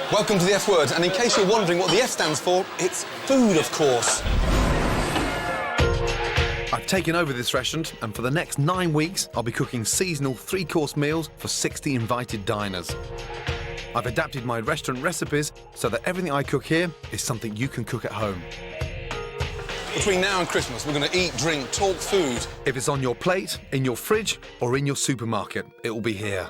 Welcome to the F word, and in case you're wondering what the F stands for, it's food, of course. I've taken over this restaurant, and for the next 9 weeks, I'll be cooking seasonal 3-course meals for 60 invited diners. I've adapted my restaurant recipes so that everything I cook here is something you can cook at home. Between now and Christmas, we're going to eat, drink, talk food. If it's on your plate, in your fridge, or in your supermarket, it will be here.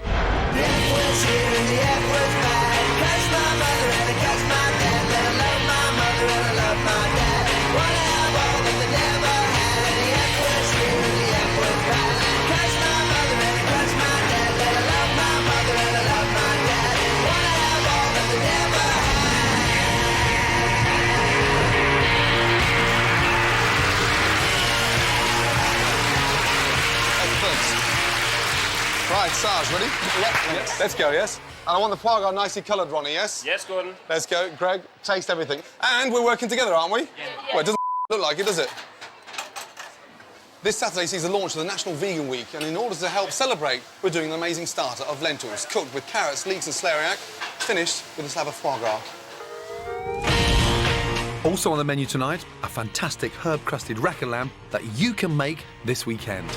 Right, Sarge, ready? Yes. Let's go, yes? And I want the foie gras nicely coloured, Ronnie, yes? Yes, Gordon. Let's go. Greg, taste everything. And we're working together, aren't we? Yeah. Well, it doesn't look like it, does it? This Saturday sees the launch of the National Vegan Week, and in order to help celebrate, we're doing an amazing starter of lentils, cooked with carrots, leeks and celeriac, finished with a slab of foie gras. Also on the menu tonight, a fantastic herb-crusted rack of lamb that you can make this weekend.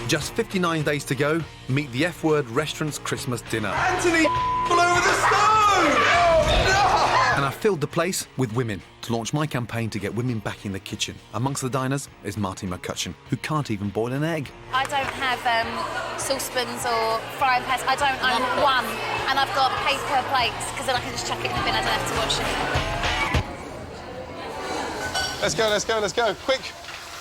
Just 59 days to go, meet the F Word Restaurant's Christmas dinner. Anthony all over the stone! Oh, And I filled the place with women to launch my campaign to get women back in the kitchen. Amongst the diners is Martine McCutcheon, who can't even boil an egg. I don't have saucepans or frying pans. I don't own one. And I've got paper plates, because then I can just chuck it in the bin. I don't have to wash it. Let's go, let's go, let's go. Quick.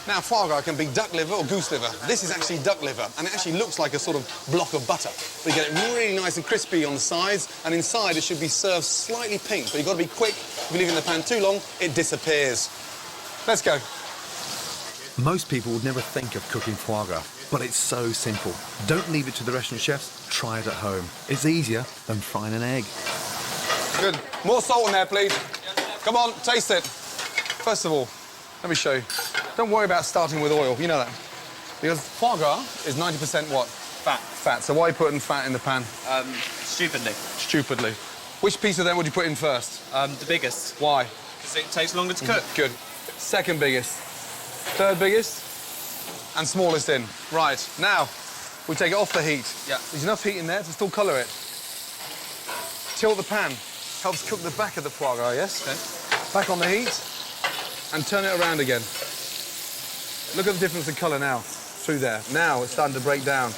Now, foie gras can be duck liver or goose liver. This is actually duck liver, and it actually looks like a sort of block of butter. But you get it really nice and crispy on the sides, and inside it should be served slightly pink. But you've got to be quick. If you leave it in the pan too long, it disappears. Let's go. Most people would never think of cooking foie gras, but it's so simple. Don't leave it to the restaurant chefs, try it at home. It's easier than frying an egg. Good. More salt in there, please. Come on, taste it. First of all, let me show you. Don't worry about starting with oil, you know that. Because foie gras is 90% what? Fat. Fat. So why are you putting fat in the pan? Stupidly. Stupidly. Which piece of them would you put in first? The biggest. Why? Because it takes longer to cook. Good. Second biggest. Third biggest. And smallest in. Right. Now, we take it off the heat. Yeah. There's enough heat in there to still colour it. Tilt the pan. Helps cook the back of the foie gras, yes? Okay. Back on the heat. And turn it around again. Look at the difference in colour now, through there. Now it's starting to break down.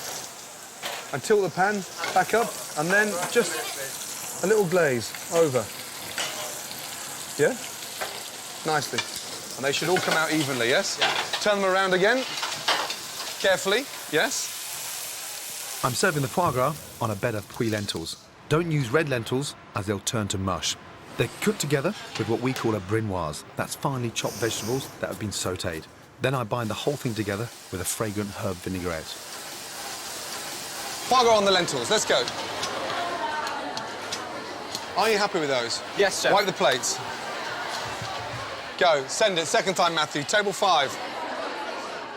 And tilt the pan back up, and then just a little glaze over. Yeah? Nicely. And they should all come out evenly, yes? Yeah. Turn them around again. Carefully, yes? I'm serving the foie gras on a bed of puy lentils. Don't use red lentils, as they'll turn to mush. They're cooked together with what we call a brunoise. That's finely chopped vegetables that have been sautéed. Then I bind the whole thing together with a fragrant herb vinaigrette. Foie gras on the lentils, let's go. Are you happy with those? Yes, chef. Wipe the plates. Go, send it. Second time, Matthew. Table 5.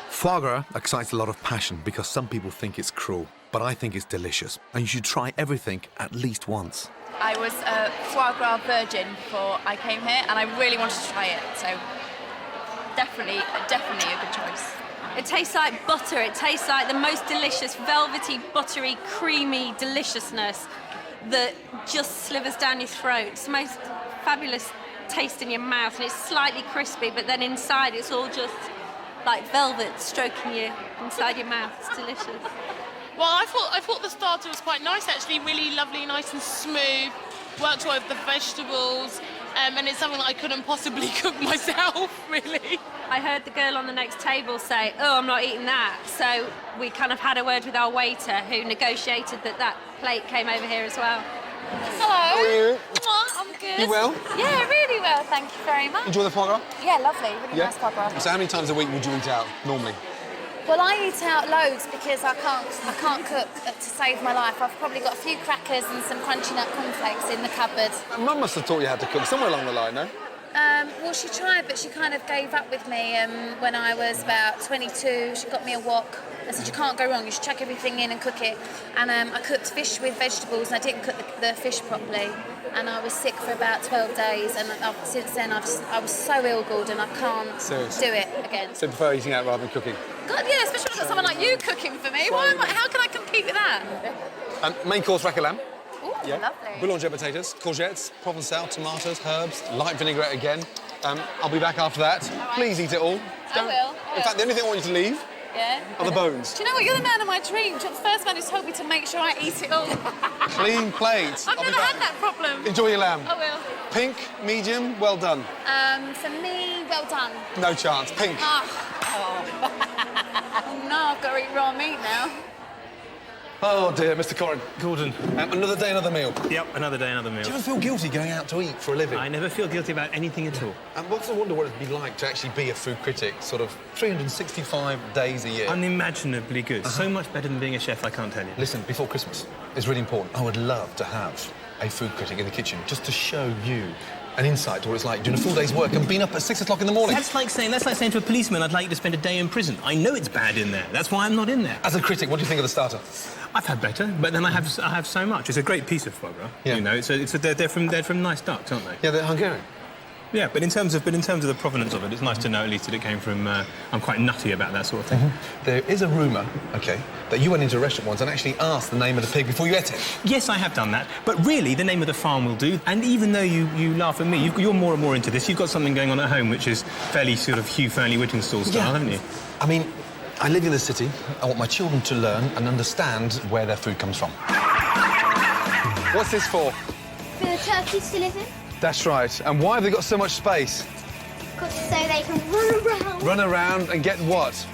Foie gras excites a lot of passion because some people think it's cruel, but I think it's delicious, and you should try everything at least once. I was a foie gras virgin before I came here, and I really wanted to try it, so definitely a good choice. It tastes like butter. It tastes like the most delicious, velvety, buttery, creamy deliciousness that just slivers down your throat. It's the most fabulous taste in your mouth, and it's slightly crispy, but then inside it's all just like velvet stroking you inside your mouth. It's delicious. Well, I thought the starter was quite nice, actually, really lovely, nice and smooth. Worked well with the vegetables, and it's something that I couldn't possibly cook myself, really. I heard the girl on the next table say, "Oh, I'm not eating that." So we kind of had a word with our waiter, who negotiated that plate came over here as well. Hello. How are you? I'm good. You well? Yeah, really well, thank you very much. Enjoy the foie gras? Yeah, lovely, really Yeah. nice foie gras. So how many times a week would you eat out, normally? Well, I eat out loads because I can't cook to save my life. I've probably got a few crackers and some crunchy nut cornflakes in the cupboard. Mum must have taught you how to cook somewhere along the line, no? Well, she tried, but she kind of gave up with me when I was about 22. She got me a wok. I said, you can't go wrong, you should chuck everything in and cook it. And I cooked fish with vegetables, and I didn't cook the fish properly. And I was sick for about 12 days, and since then I was so ill, Gordon, I can't do it again. So you prefer eating out rather than cooking? God, yeah, especially when I've got someone like you cooking for me. How can I compete with that? Main course, rack of lamb. Ooh, lovely. Boulanger potatoes, courgettes, Provençal, tomatoes, herbs, light vinaigrette again. I'll be back after that. All right. Please eat it all. I will. In fact, the only thing I want you to leave are the bones. Do you know what? You're the man of my dreams. You're the first man who's told me to make sure I eat it all. Clean plate. I've never had that problem. Enjoy your lamb. I will. Pink, medium, well done. For me, well done. No chance. Pink. Oh, no, I've got to eat raw meat now. Oh dear, Mr. Corrin. Gordon. Another day, another meal. Yep, another day, another meal. Do you ever feel guilty going out to eat for a living? I never feel guilty about anything at all. And what's the wonder what it'd be like to actually be a food critic, sort of 365 days a year? Unimaginably good. So much better than being a chef, I can't tell you. Listen, before Christmas, it's really important. I would love to have a food critic in the kitchen just to show you an insight to what it's like doing a full day's work and being up at 6 o'clock in the morning. That's like saying to a policeman, I'd like you to spend a day in prison. I know it's bad in there. That's why I'm not in there. As a critic, what do you think of the starter? I've had better, but then I have so much. It's a great piece of foie gras. Yeah. You know, they're from nice ducks, aren't they? Yeah, they're Hungarian. Yeah, but in terms of the provenance of it, it's nice to know at least that it came from. I'm quite nutty about that sort of thing. There is a rumour, OK, that you went into a restaurant once and actually asked the name of the pig before you ate it. Yes, I have done that, but really the name of the farm will do. And even though you laugh at me, you're more and more into this. You've got something going on at home which is fairly sort of Hugh Fearnley-Whittingstall style, haven't you? I mean, I live in the city. I want my children to learn and understand where their food comes from. What's this for? For the turkeys to live in. That's right. And why have they got so much space? So they can run around. Run around and get what?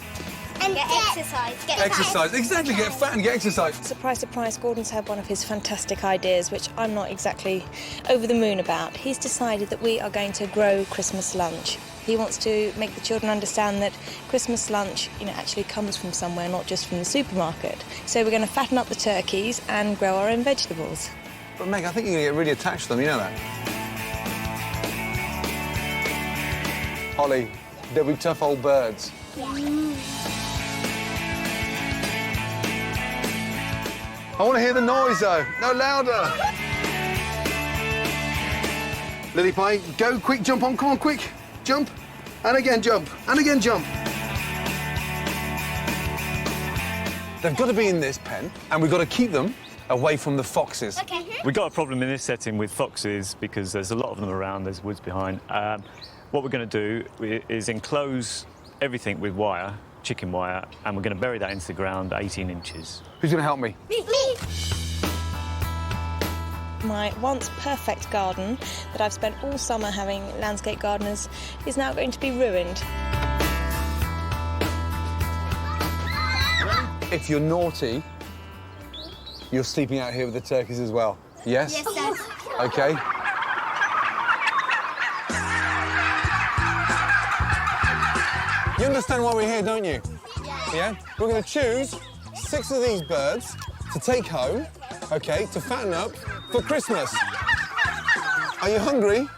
And get exercise. Get Exercise. Exactly, get fat and get exercise. Surprise, surprise, Gordon's had one of his fantastic ideas, which I'm not exactly over the moon about. He's decided that we are going to grow Christmas lunch. He wants to make the children understand that Christmas lunch, actually comes from somewhere, not just from the supermarket. So we're going to fatten up the turkeys and grow our own vegetables. But Meg, I think you're going to get really attached to them, you know that? Holly, they'll be tough old birds. I want to hear the noise, though. No louder. Lily Pie, go, quick, jump on, come on, quick. Jump, and again jump, and again jump. They've got to be in this pen, and we've got to keep them away from the foxes. Okay. We've got a problem in this setting with foxes because there's a lot of them around, there's woods behind. What we're going to do is enclose everything with wire, chicken wire, and we're going to bury that into the ground 18 inches. Who's going to help me? Me. My once perfect garden that I've spent all summer having landscape gardeners is now going to be ruined. If you're naughty, you're sleeping out here with the turkeys as well. Yes? Yes, Dad. OK. You understand why we're here, don't you? Yeah? We're going to choose 6 of these birds to take home, OK, to fatten up for Christmas. Are you hungry?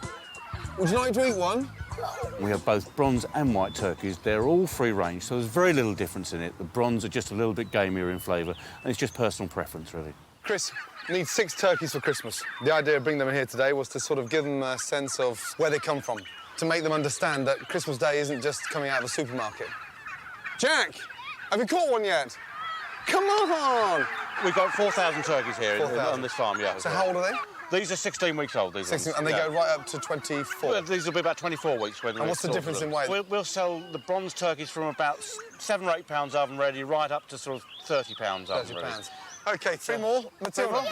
Would you like to eat one? We have both bronze and white turkeys. They're all free range, so there's very little difference in it. The bronze are just a little bit gamier in flavour, and it's just personal preference, really. Chris needs 6 turkeys for Christmas. The idea of bringing them in here today was to sort of give them a sense of where they come from, to make them understand that Christmas Day isn't just coming out of a supermarket. Jack, have you caught one yet? Come on! We've got 4,000 turkeys here 4,000. on this farm, yeah. So how old are they? These are 16 weeks old, these 16, ones. and they yeah. go right up to 24. Well, these will be about 24 weeks. When And what's the difference in weight? We'll sell the bronze turkeys from about 7 or 8 pounds oven ready right up to sort of 30 pounds oven ready. 30 pounds. OK, 3 more. Matilda,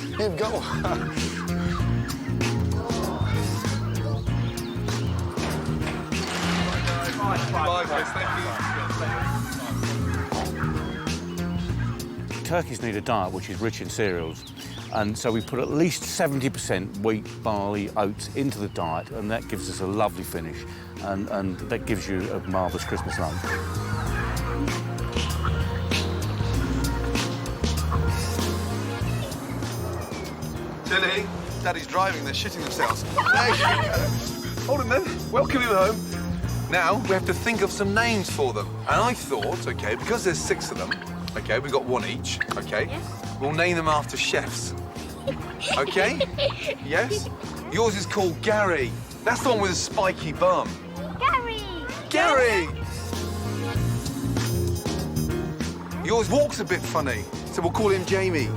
you've got one. Bye, Chris. Thank you. Turkeys need a diet which is rich in cereals, and so we put at least 70% wheat, barley, oats into the diet, and that gives us a lovely finish, and that gives you a marvellous Christmas lunch. Tilly, Daddy's driving, they're shitting themselves. There you go. hold him then. Welcome him home. Now, we have to think of some names for them. And I thought, OK, because there's 6 of them, OK, we've got 1 each, OK? Yes. We'll name them after chefs. OK? Yes? Yours is called Gary. That's the one with a spiky bum. Gary! Gary! Yours walks a bit funny, so we'll call him Jamie.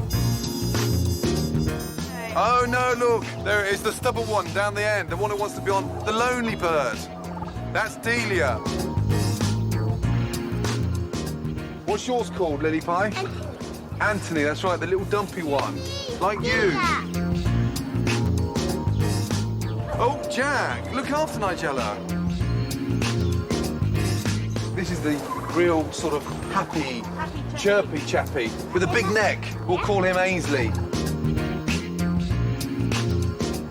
Oh, no, look. There it is, the stubborn one down the end, the one who wants to be on the lonely bird. That's Delia. What's yours called, Lily Pie? Anthony, that's right, the little dumpy one. Like you. Oh, Jack, look after Nigella. This is the real sort of happy chirpy chappy with a big neck. We'll call him Ainsley.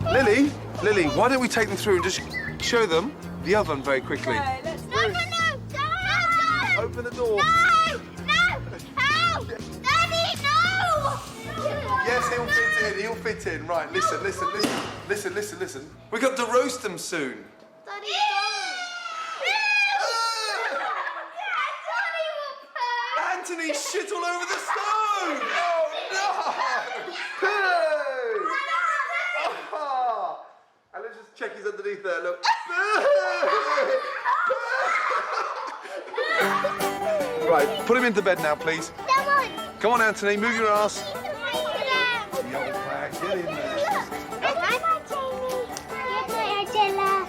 Lily, why don't we take them through and just show them the oven very quickly? No, let's do it. No. Open the door. No! Help! Daddy, no! Yes, he'll fit in. Right, listen. We've got to roast them soon. Daddy, Anthony shit all over the stone! Oh, no! Hey! Oh. And let's just check he's underneath there, look. Right, put him into bed now, please. Come on, Anthony, move your ass. Get in there.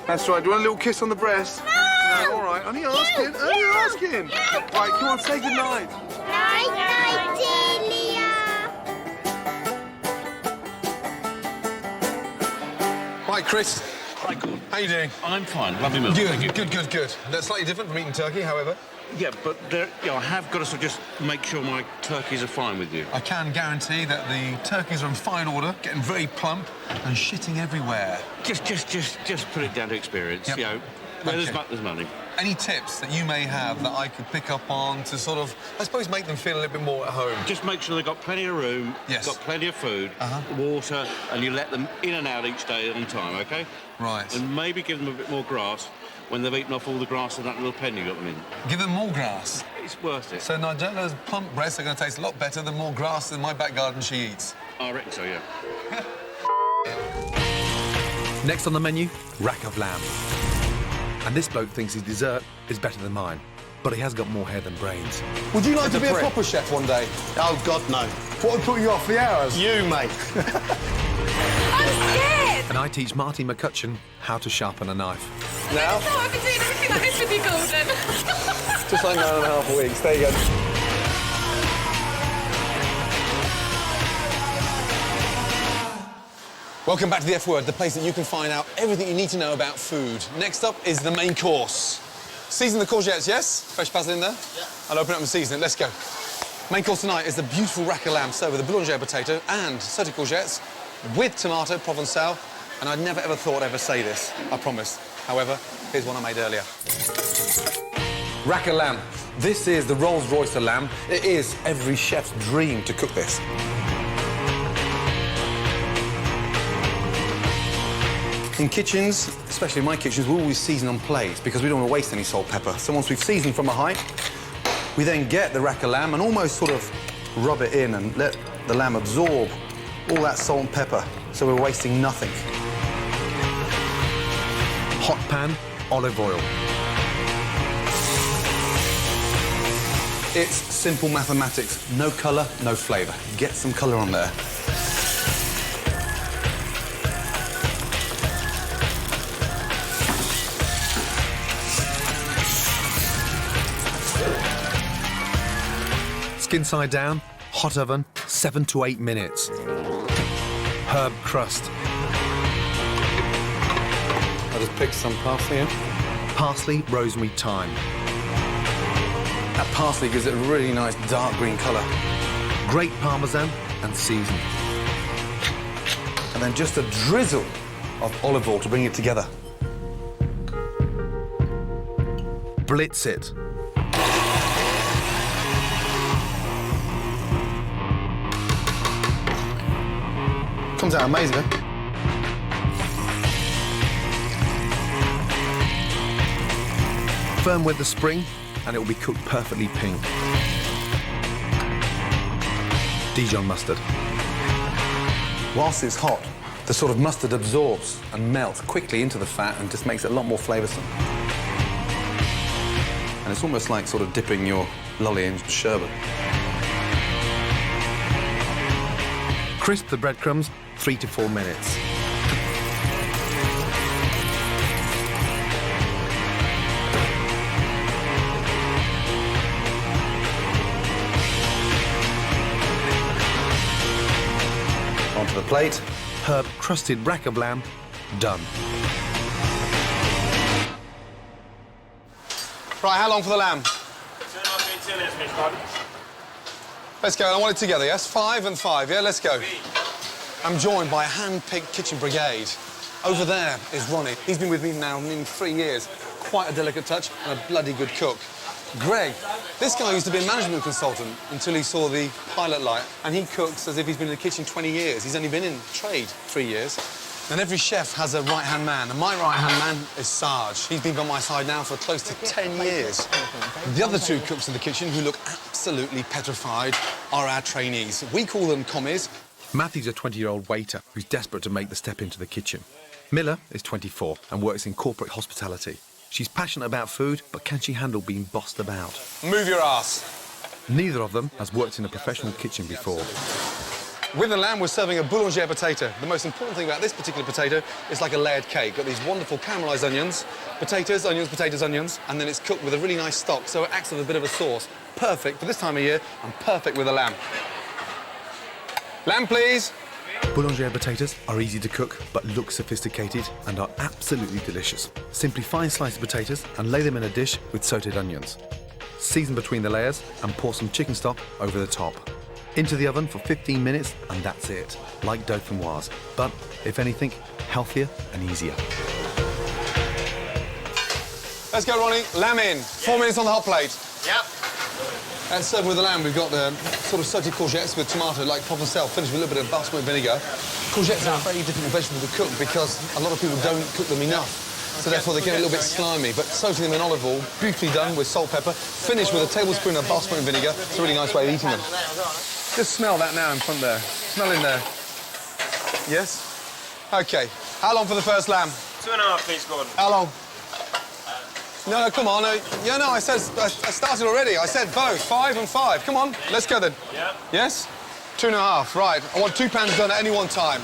That's right. Do you want a little kiss on the breast? No! All right, only asking. Right, come on, say goodnight. Night, Delia. Hi, Chris. Hi, Gordon. How you doing? I'm fine. Lovely meal. Thank you. Good. That's slightly different from eating turkey, however. Yeah, but I have got to sort of just make sure my turkeys are fine with you. I can guarantee that the turkeys are in fine order, getting very plump and shitting everywhere. Just put it down to experience. Yep. You know, where there's money. Any tips that you may have that I could pick up on to sort of, I suppose, make them feel a little bit more at home? Just make sure they've got plenty of room, got plenty of food, water, and you let them in and out each day on time, OK? Right. And maybe give them a bit more grass when they've eaten off all the grass in that little pen you got them in. Give them more grass? It's worth it. So Nigella's plump breasts are going to taste a lot better than more grass in my back garden she eats? I reckon so, yeah. Next on the menu, rack of lamb. And this bloke thinks his dessert is better than mine, but he has got more hair than brains. Would you like to be a proper chef one day? Oh, God, no. What would put you off the hours? You, mate. I'm scared! And I teach Martine McCutcheon how to sharpen a knife. Now? I thought I'd be doing anything like this with you, Gordon. Just like 9.5 weeks. There you go. Welcome back to the F Word, the place that you can find out everything you need to know about food. Next up is the main course. Season the courgettes, yes? Fresh basil in there? Yeah. I'll open it up and season it. Let's go. Main course tonight is the beautiful rack of lamb served with a boulanger potato and sauté courgettes with tomato provençal. And I'd never ever thought I'd ever say this, I promise. However, here's one I made earlier. Rack of lamb. This is the Rolls-Royce of lamb. It is every chef's dream to cook this. In kitchens, especially my kitchens, we always season on plates because we don't want to waste any salt, pepper. So once we've seasoned from a height, we then get the rack of lamb and almost sort of rub it in and let the lamb absorb all that salt and pepper, so we're wasting nothing. Hot pan, olive oil. It's simple mathematics. No colour, no flavour. Get some colour on there. Skin side down, hot oven, 7 to 8 minutes. Herb crust. I just picked some parsley in. Parsley, rosemary, thyme. That parsley gives it a really nice dark green colour. Great parmesan and season. And then just a drizzle of olive oil to bring it together. Blitz it. Comes out amazing, eh? Firm weather spring, and it will be cooked perfectly pink. Dijon mustard. Whilst it's hot, the sort of mustard absorbs and melts quickly into the fat and just makes it a lot more flavoursome. And it's almost like sort of dipping your lolly in sherbet. Crisp the breadcrumbs, 3 to 4 minutes. Onto the plate. Herb crusted rack of lamb, done. Right, how long for the lamb? 2 minutes, please, pardon. Let's go. I want it together, yes? 5 and 5, yeah? Let's go. I'm joined by a hand-picked kitchen brigade. Over there is Ronnie. He's been with me now nearly 3 years. Quite a delicate touch and a bloody good cook. Greg, this guy used to be a management consultant until he saw the pilot light, and he cooks as if he's been in the kitchen 20 years. He's only been in trade 3 years. And every chef has a right-hand man, and my right-hand man is Sarge. He's been by my side now for close to 10 years. The other two cooks in the kitchen, who look absolutely petrified, are our trainees. We call them commies. Matthew's a 20-year-old waiter who's desperate to make the step into the kitchen. Miller is 24 and works in corporate hospitality. She's passionate about food, but can she handle being bossed about? Move your ass. Neither of them has worked in a professional kitchen before. With the lamb, we're serving a boulangère potato. The most important thing about this particular potato is like a layered cake. Got these wonderful caramelised onions, potatoes, onions, and then it's cooked with a really nice stock, so it acts as a bit of a sauce. Perfect for this time of year, and perfect with the lamb. Lamb, please. Boulangère potatoes are easy to cook, but look sophisticated and are absolutely delicious. Simply fine slice potatoes and lay them in a dish with sautéed onions. Season between the layers and pour some chicken stock over the top. Into the oven for 15 minutes and that's it, like dauphinoise. But, if anything, healthier and easier. Let's go, Ronnie. Lamb in. 4 minutes on the hot plate. Yep. And served with the lamb, we've got the sort of sauté courgettes with tomato, like provençal, finished with a little bit of balsamic vinegar. Courgettes are a very difficult vegetable to cook because a lot of people don't cook them enough. So therefore they get a little bit slimy. But sauté them in olive oil, beautifully done with salt, pepper, finished with a tablespoon of balsamic vinegar. It's a really nice way of eating them. Just smell that now in front there. Smell in there. Yes? OK. How long for the first lamb? 2.5, please, Gordon. How long? No, come on. Yeah, no, I started already. I said both, 5 and 5. Come on, let's go then. Yeah. Yes? 2.5, right. I want 2 pans done at any one time.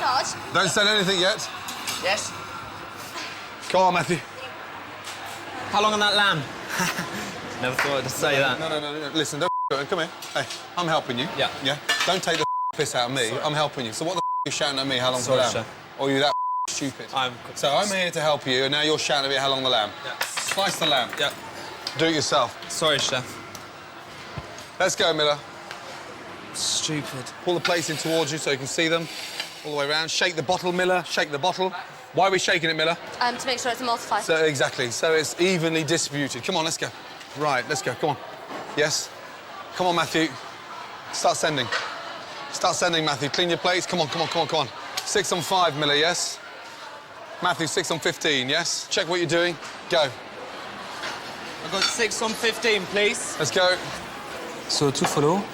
Sarge? Don't say anything yet. Yes. Go on, Matthew. How long on that lamb? Never thought I'd say that. No. Listen, don't come here. Hey, I'm helping you. Yeah. Yeah? Don't take the piss out of me. Sorry. I'm helping you. So what the are you shouting at me? How long's the Sorry, lamb? chef. Or are you that stupid? So I'm here to help you, and now you're shouting at me how long the lamb. Yeah. Slice the lamb. Yeah. Do it yourself. Sorry, chef. Let's go, Miller. Stupid. Pull the plates in towards you so you can see them all the way around. Shake the bottle, Miller. Shake the bottle. Why are we shaking it, Miller? To make sure it's emulsified. So, exactly. So it's evenly distributed. Come on, let's go. Right, let's go. Come on. Yes? Come on, Matthew. Start sending. Start sending, Matthew. Clean your plates. Come on. 6 on 5, Miller, yes? Matthew, 6 on 15, yes? Check what you're doing. Go. I've got 6 on 15, please. Let's go. So to follow,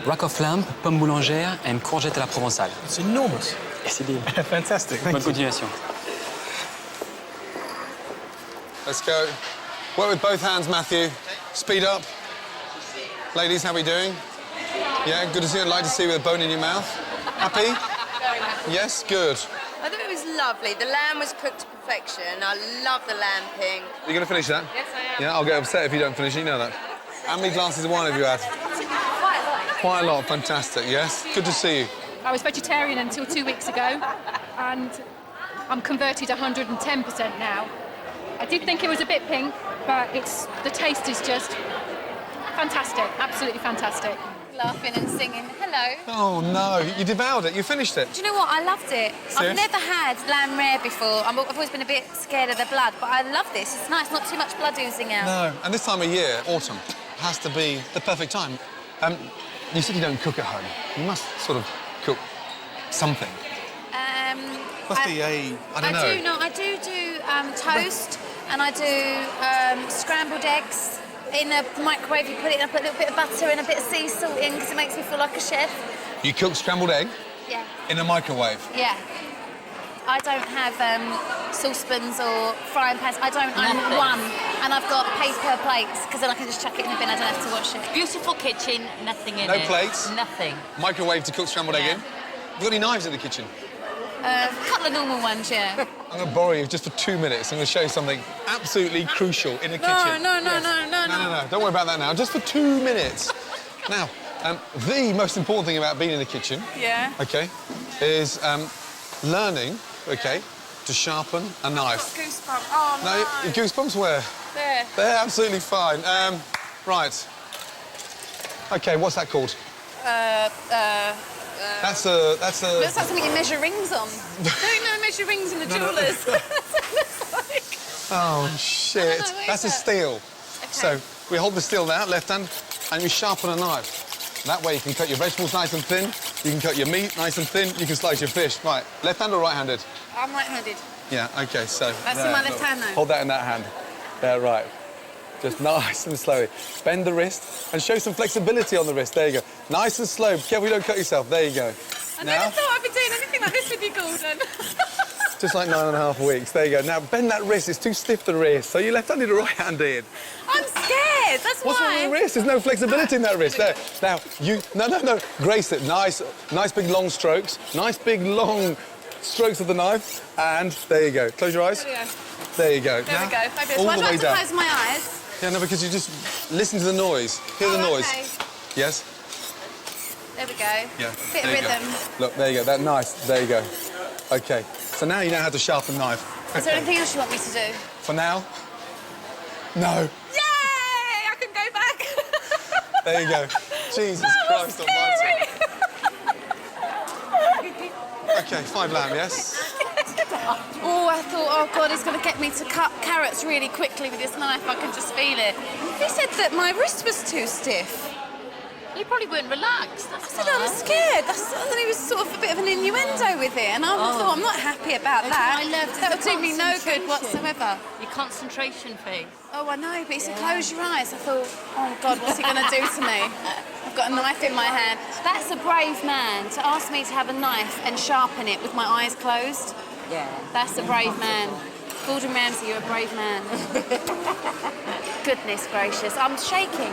rack of lamb, pomme boulangère, and courgette à la provençale. It's enormous. Et c'est bien. Fantastic. Bonne continuation. Let's go. Work with both hands, Matthew. Speed up. Ladies, how are we doing? Yeah, good to see you. I'd like to see you with a bone in your mouth. Happy? Very happy. Yes, good. I thought it was lovely. The lamb was cooked to perfection. I love the lamping. You're going to finish that? Yes, I am. Yeah, I'll get upset if you don't finish it. You know that. How many glasses of wine have you had? Quite a lot. Quite a lot. Fantastic, yes? Good to see you. I was vegetarian until 2 weeks ago, and I'm converted 110% now. I did think it was a bit pink, but the taste is just fantastic, absolutely fantastic. Laughing and singing, hello. Oh, no, you devoured it. You finished it. Do you know what? I loved it. Serious? I've never had lamb rare before. I've always been a bit scared of the blood, but I love this. It's nice, not too much blood oozing out. No, and this time of year, autumn, has to be the perfect time. You said you don't cook at home. You must sort of cook something. Must be I don't know. I do toast, and I do scrambled eggs in a microwave. You put it in, I put a little bit of butter and a bit of sea salt in because it makes me feel like a chef. You cook scrambled egg? Yeah. In a microwave? Yeah. I don't have saucepans or frying pans. I don't own one, and I've got paper plates because then I can just chuck it in the bin. I don't have to wash it. Beautiful kitchen, nothing in No it. plates? Nothing. Microwave to cook scrambled egg in? Have you got any knives in the kitchen? A couple of normal ones, yeah. I'm going to borrow you just for 2 minutes. I'm going to show you something absolutely crucial in the kitchen. No. No. Don't worry about that now. Just for 2 minutes. Now, the most important thing about being in the kitchen, OK, is learning, OK, to sharpen a knife. Goosebumps. Oh, no. Your goosebumps where? There. They're absolutely fine. Right. OK, what's that called? That's a... Looks like something you measure rings on. Don't measure rings in the jewellers. Oh, shit. That's a steel. Okay. So we hold the steel now, left hand, and we sharpen a knife. That way you can cut your vegetables nice and thin, you can cut your meat nice and thin, you can slice your fish. Right, left-handed or right-handed? I'm right-handed. Yeah, OK, so... That's in my left hand, though. Hold that in that hand. There, right. Just nice and slowly. Bend the wrist and show some flexibility on the wrist. There you go. Nice and slow. Be careful you don't cut yourself. There you go. I never thought I'd be doing anything like this with you, Gordon. Just like 9.5 weeks. There you go. Now, bend that wrist. It's too stiff, the wrist. So you're left-handed or right-handed? I'm scared. That's What's wrong with your wrist? There's no flexibility in that wrist. There. Now, you... No. Grace it. Nice big, long strokes. Nice big, long strokes of the knife. And there you go. Close your eyes. There you go. There we go. Fabulous. All Why the do I way have to down. close my eyes? Yeah, no, because you just listen to the noise. Hear the noise. Okay. Yes? There we go. Yeah. Bit of There you go. rhythm. Look, there you go. That nice. There you go. OK. So now you know how to sharpen a knife. Is there anything else you want me to do? For now? No. Yay! I can go back. There you go. Jesus Christ almighty. OK, 5 lamb, yes? Oh, I thought, oh, God, he's going to get me to cut carrots really quickly with this knife. I can just feel it. He said that my wrist was too stiff. You probably weren't relaxed. I said, I'm scared. And he was sort of a bit of an innuendo with it, and I thought, I'm not happy about that. That would do me no good whatsoever. Your concentration phase. Oh, I know, but he said, close your eyes. I thought, oh, God, what's he going to do to me? I've got a knife in my hand. That's a brave man, to ask me to have a knife and sharpen it with my eyes closed. Yeah. That's a brave man. Gordon Ramsay, you're a brave man. Goodness gracious, I'm shaking.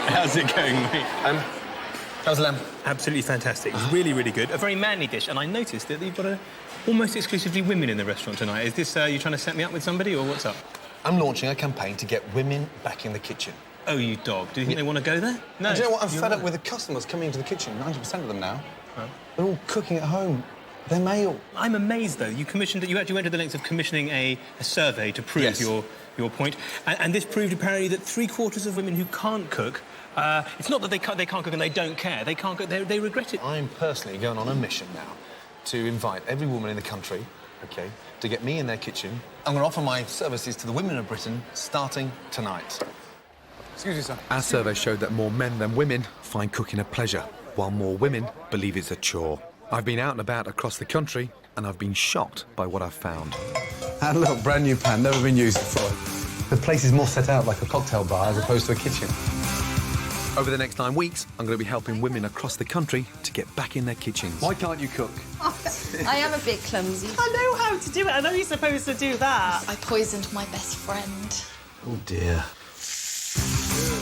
How's it going, mate? How's the lamb? Absolutely fantastic. It's really, really good. A very manly dish, and I noticed that you've got almost exclusively women in the restaurant tonight. Is this you trying to set me up with somebody, or what's up? I'm launching a campaign to get women back in the kitchen. Oh, you dog. Do you think they want to go there? No. And do you know what? I'm You're fed up right. with the customers coming into the kitchen. 90% of them now. Huh? They're all cooking at home. They're male. I'm amazed, though. You actually went to the lengths of commissioning a survey to prove Yes. your point. And this proved apparently that 3/4 of women who can't cook, it's not that they can't cook and they don't care. They can't cook, they regret it. I'm personally going on a mission now to invite every woman in the country, OK, to get me in their kitchen. I'm going to offer my services to the women of Britain starting tonight. Excuse me, sir. Our survey showed that more men than women find cooking a pleasure, while more women believe it's a chore. I've been out and about across the country, and I've been shocked by what I've found. And look, brand new pan, never been used before. The place is more set out like a cocktail bar as opposed to a kitchen. Over the next 9 weeks, I'm going to be helping women across the country to get back in their kitchens. Why can't you cook? I am a bit clumsy. I know how to do it. I know you're supposed to do that. I poisoned my best friend. Oh, dear.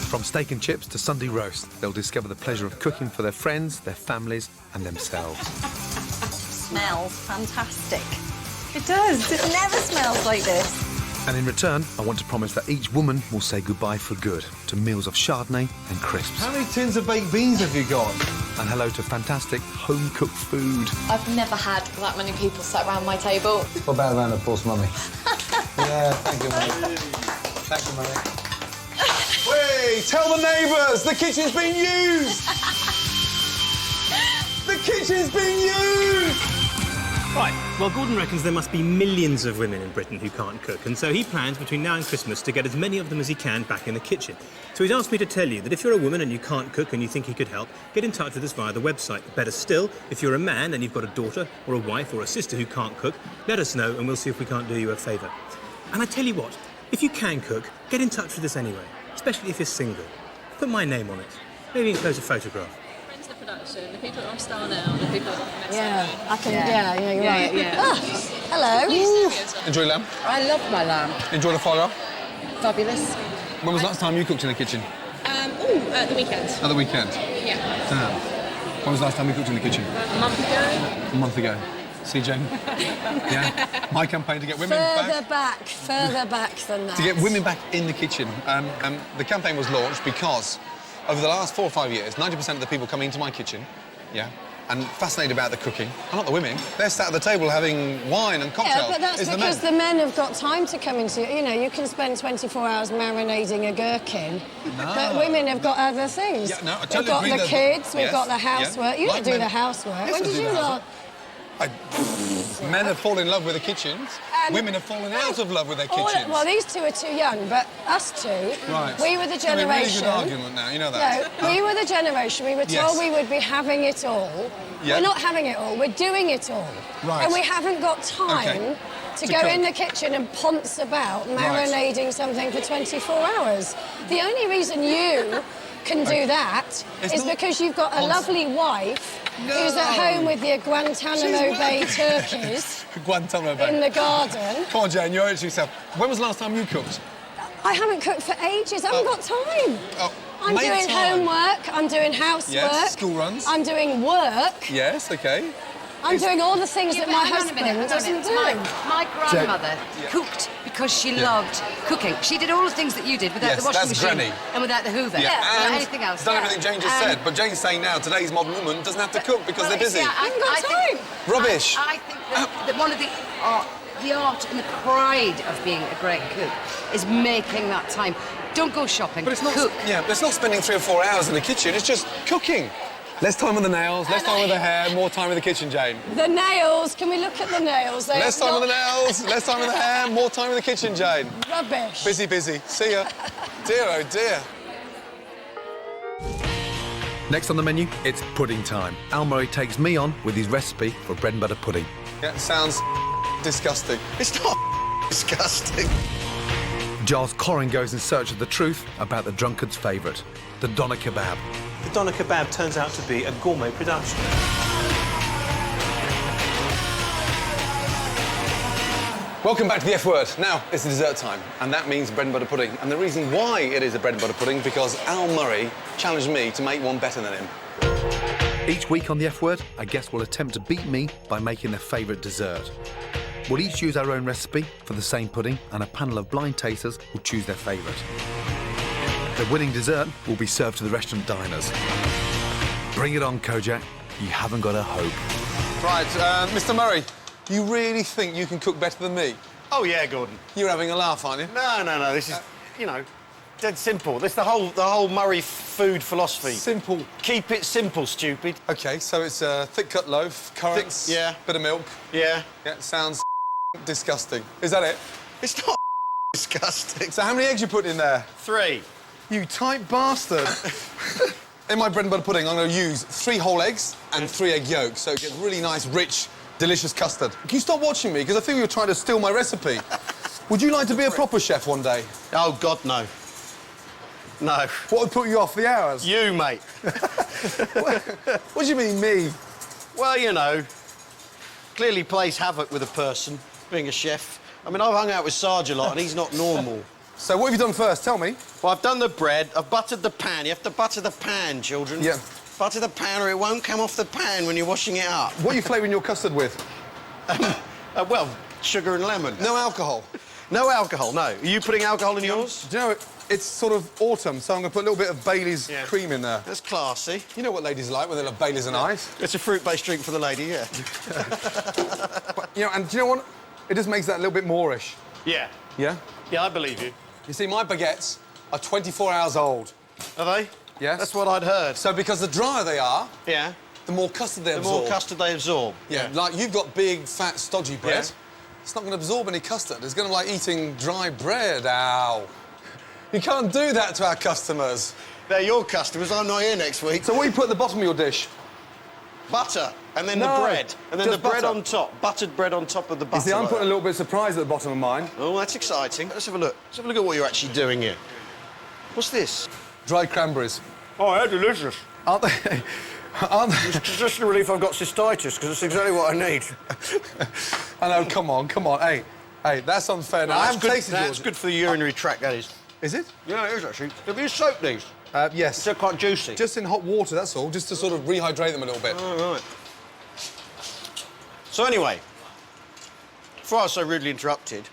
From steak and chips to Sunday roast, they'll discover the pleasure of cooking for their friends, their families, and themselves. Smells fantastic. It does. It never smells like this. And in return, I want to promise that each woman will say goodbye for good to meals of Chardonnay and crisps. How many tins of baked beans have you got? And hello to fantastic home-cooked food. I've never had that many people sat around my table. What about a round of applause, Mummy? Yeah, thank you, Mummy. Thank you, Mummy. Wait, tell the neighbours the kitchen's been used! The kitchen's been used! Right, well, Gordon reckons there must be millions of women in Britain who can't cook, and so he plans between now and Christmas to get as many of them as he can back in the kitchen. So he's asked me to tell you that if you're a woman and you can't cook and you think he could help, get in touch with us via the website. Better still, if you're a man and you've got a daughter or a wife or a sister who can't cook, let us know and we'll see if we can't do you a favour. And I tell you what, if you can cook, get in touch with us anyway, especially if you're single. Put my name on it. Maybe enclose a photograph. The production, the people on Star now, the people at Yeah, I can, yeah, you're right. Yeah. Ah, hello. Enjoy lamb? I love my lamb. Enjoy the foie gras? Fabulous. When was the last time you cooked in the kitchen? At the weekend. At the weekend? Yeah. Damn. When was the last time you cooked in the kitchen? A month ago. A month ago. See, Jane? Yeah. My campaign to get women Further back than that. To get women back in the kitchen. The campaign was launched because over the last 4 or 5 years, 90% of the people coming into my kitchen, and fascinated about the cooking, are not the women. They're sat at the table having wine and cocktails. Yeah, but that's because the men have got time to come into... You know, you can spend 24 hours marinading a gherkin, but women have got other things. Yeah, no, I we've totally got agree the kids, we've got the housework. You don't do the housework. Yes, When I did do you the not? Men have fallen in love with the kitchens. Women have fallen out of love with their kitchens. Well, these two are too young, but us two, we were the It's gonna be a generation... really good argument now, you know that. No, we were the generation, we were told we would be having it all. Yeah. We're not having it all, we're doing it all. Right. And we haven't got time to go cook. in the kitchen and ponce about marinading something for 24 hours. The only reason you can do that is because you've got a lovely wife who's at home with your Guantanamo Bay turkeys Guantanamo Bay. in the garden. Come on, Jane, you owe it to yourself. When was the last time you cooked? I haven't cooked for ages. I haven't got time. I'm make doing time. homework. I'm doing housework. Yes, school runs. I'm doing work. Yes, OK. I'm doing all the things that my husband doesn't do. My grandmother cooked because she loved cooking. She did all the things that you did without the washing machine Granny. and without the Hoover. Yeah, Without and anything else. done everything Jane just said, but Jane's saying now today's modern woman doesn't have to cook because they're busy. I think Rubbish. I think that one of the art and the pride of being a great cook is making that time. Don't go shopping. But it's not. Cook. Yeah, but it's not spending 3 or 4 hours in the kitchen. It's just cooking. Less time with the nails, less time with the hair, more time in the kitchen, Jane. The nails, can we look at the nails? Less time with the nails, less time with the hair, more time in the kitchen, Jane. Rubbish. Busy, busy. See ya. Dear, oh dear. Next on the menu, it's pudding time. Al Murray takes me on with his recipe for bread and butter pudding. Yeah, sounds disgusting. It's not disgusting. Giles Corrin goes in search of the truth about the drunkard's favourite, the doner kebab. The doner kebab turns out to be a gourmet production. Welcome back to the F word. Now, it's the dessert time, and that means bread and butter pudding. And the reason why it is a bread and butter pudding, because Al Murray challenged me to make one better than him. Each week on the F word, a guest will attempt to beat me by making their favourite dessert. We'll each use our own recipe for the same pudding, and a panel of blind tasters will choose their favourite. The winning dessert will be served to the restaurant diners. Bring it on, Kojak. You haven't got a hope. Right, Mr. Murray, you really think you can cook better than me? Oh, yeah, Gordon. You're having a laugh, aren't you? No. This is, you know, dead simple. This is the whole Murray food philosophy. Simple. Keep it simple, stupid. OK, so it's a thick-cut loaf, currants, bit of milk. Yeah. Yeah, sounds disgusting. Is that it? It's not disgusting. So how many eggs you put in there? 3. You tight bastard. In my bread and butter pudding, I'm going to use 3 whole eggs and 3 egg yolks, so it gets really nice, rich, delicious custard. Can you stop watching me? Because I feel you're trying to steal my recipe. Would you like to be a proper chef one day? Oh, God, no. No. What would put you off the hours? You, mate. What do you mean, me? Well, you know, clearly plays havoc with a person, being a chef. I mean, I've hung out with Sarge a lot, and he's not normal. So what have you done first? Tell me. Well, I've done the bread. I've buttered the pan. You have to butter the pan, children. Yeah. Butter the pan or it won't come off the pan when you're washing it up. What are you flavouring your custard with? Well, sugar and lemon. No alcohol? No alcohol, no. Are you putting alcohol in yours? Do you know, it's sort of autumn, so I'm going to put a little bit of Bailey's cream in there. That's classy. You know what ladies like when they love Bailey's and ice? It's a fruit-based drink for the lady, yeah. You know, and do you know what? It just makes that a little bit moreish. Yeah. Yeah? Yeah, I believe you. You see, my baguettes are 24 hours old. Are they? Yes. That's what I'd heard. So because the drier they are, yeah, the more custard they the absorb. more custard they absorb. Yeah, like you've got big, fat, stodgy bread. Yeah. It's not going to absorb any custard. It's going to like eating dry bread. Ow. You can't do that to our customers. They're your customers. I'm not here next week. So what do you put at the bottom of your dish? Butter, and then No, the bread, and then the just bread butter. on top. Buttered bread on top of the butter. You see, I'm like putting a that. little bit of surprise at the bottom of mine. Oh, that's exciting. Let's have a look. Let's have a look at what you're actually doing here. What's this? Dried cranberries. Oh, they're delicious. Aren't they? Aren't they? It's just a relief I've got cystitis, because it's exactly what I need. I know, come on. Hey, that's unfair now. I haven't tasted yours. That's good for the urinary tract, that is. Is it? Yeah, it is, actually. Have you soaked these? Yes. They're quite juicy. Just in hot water, that's all, just to sort of rehydrate them a little bit. Oh, right. So anyway, before I was so rudely interrupted,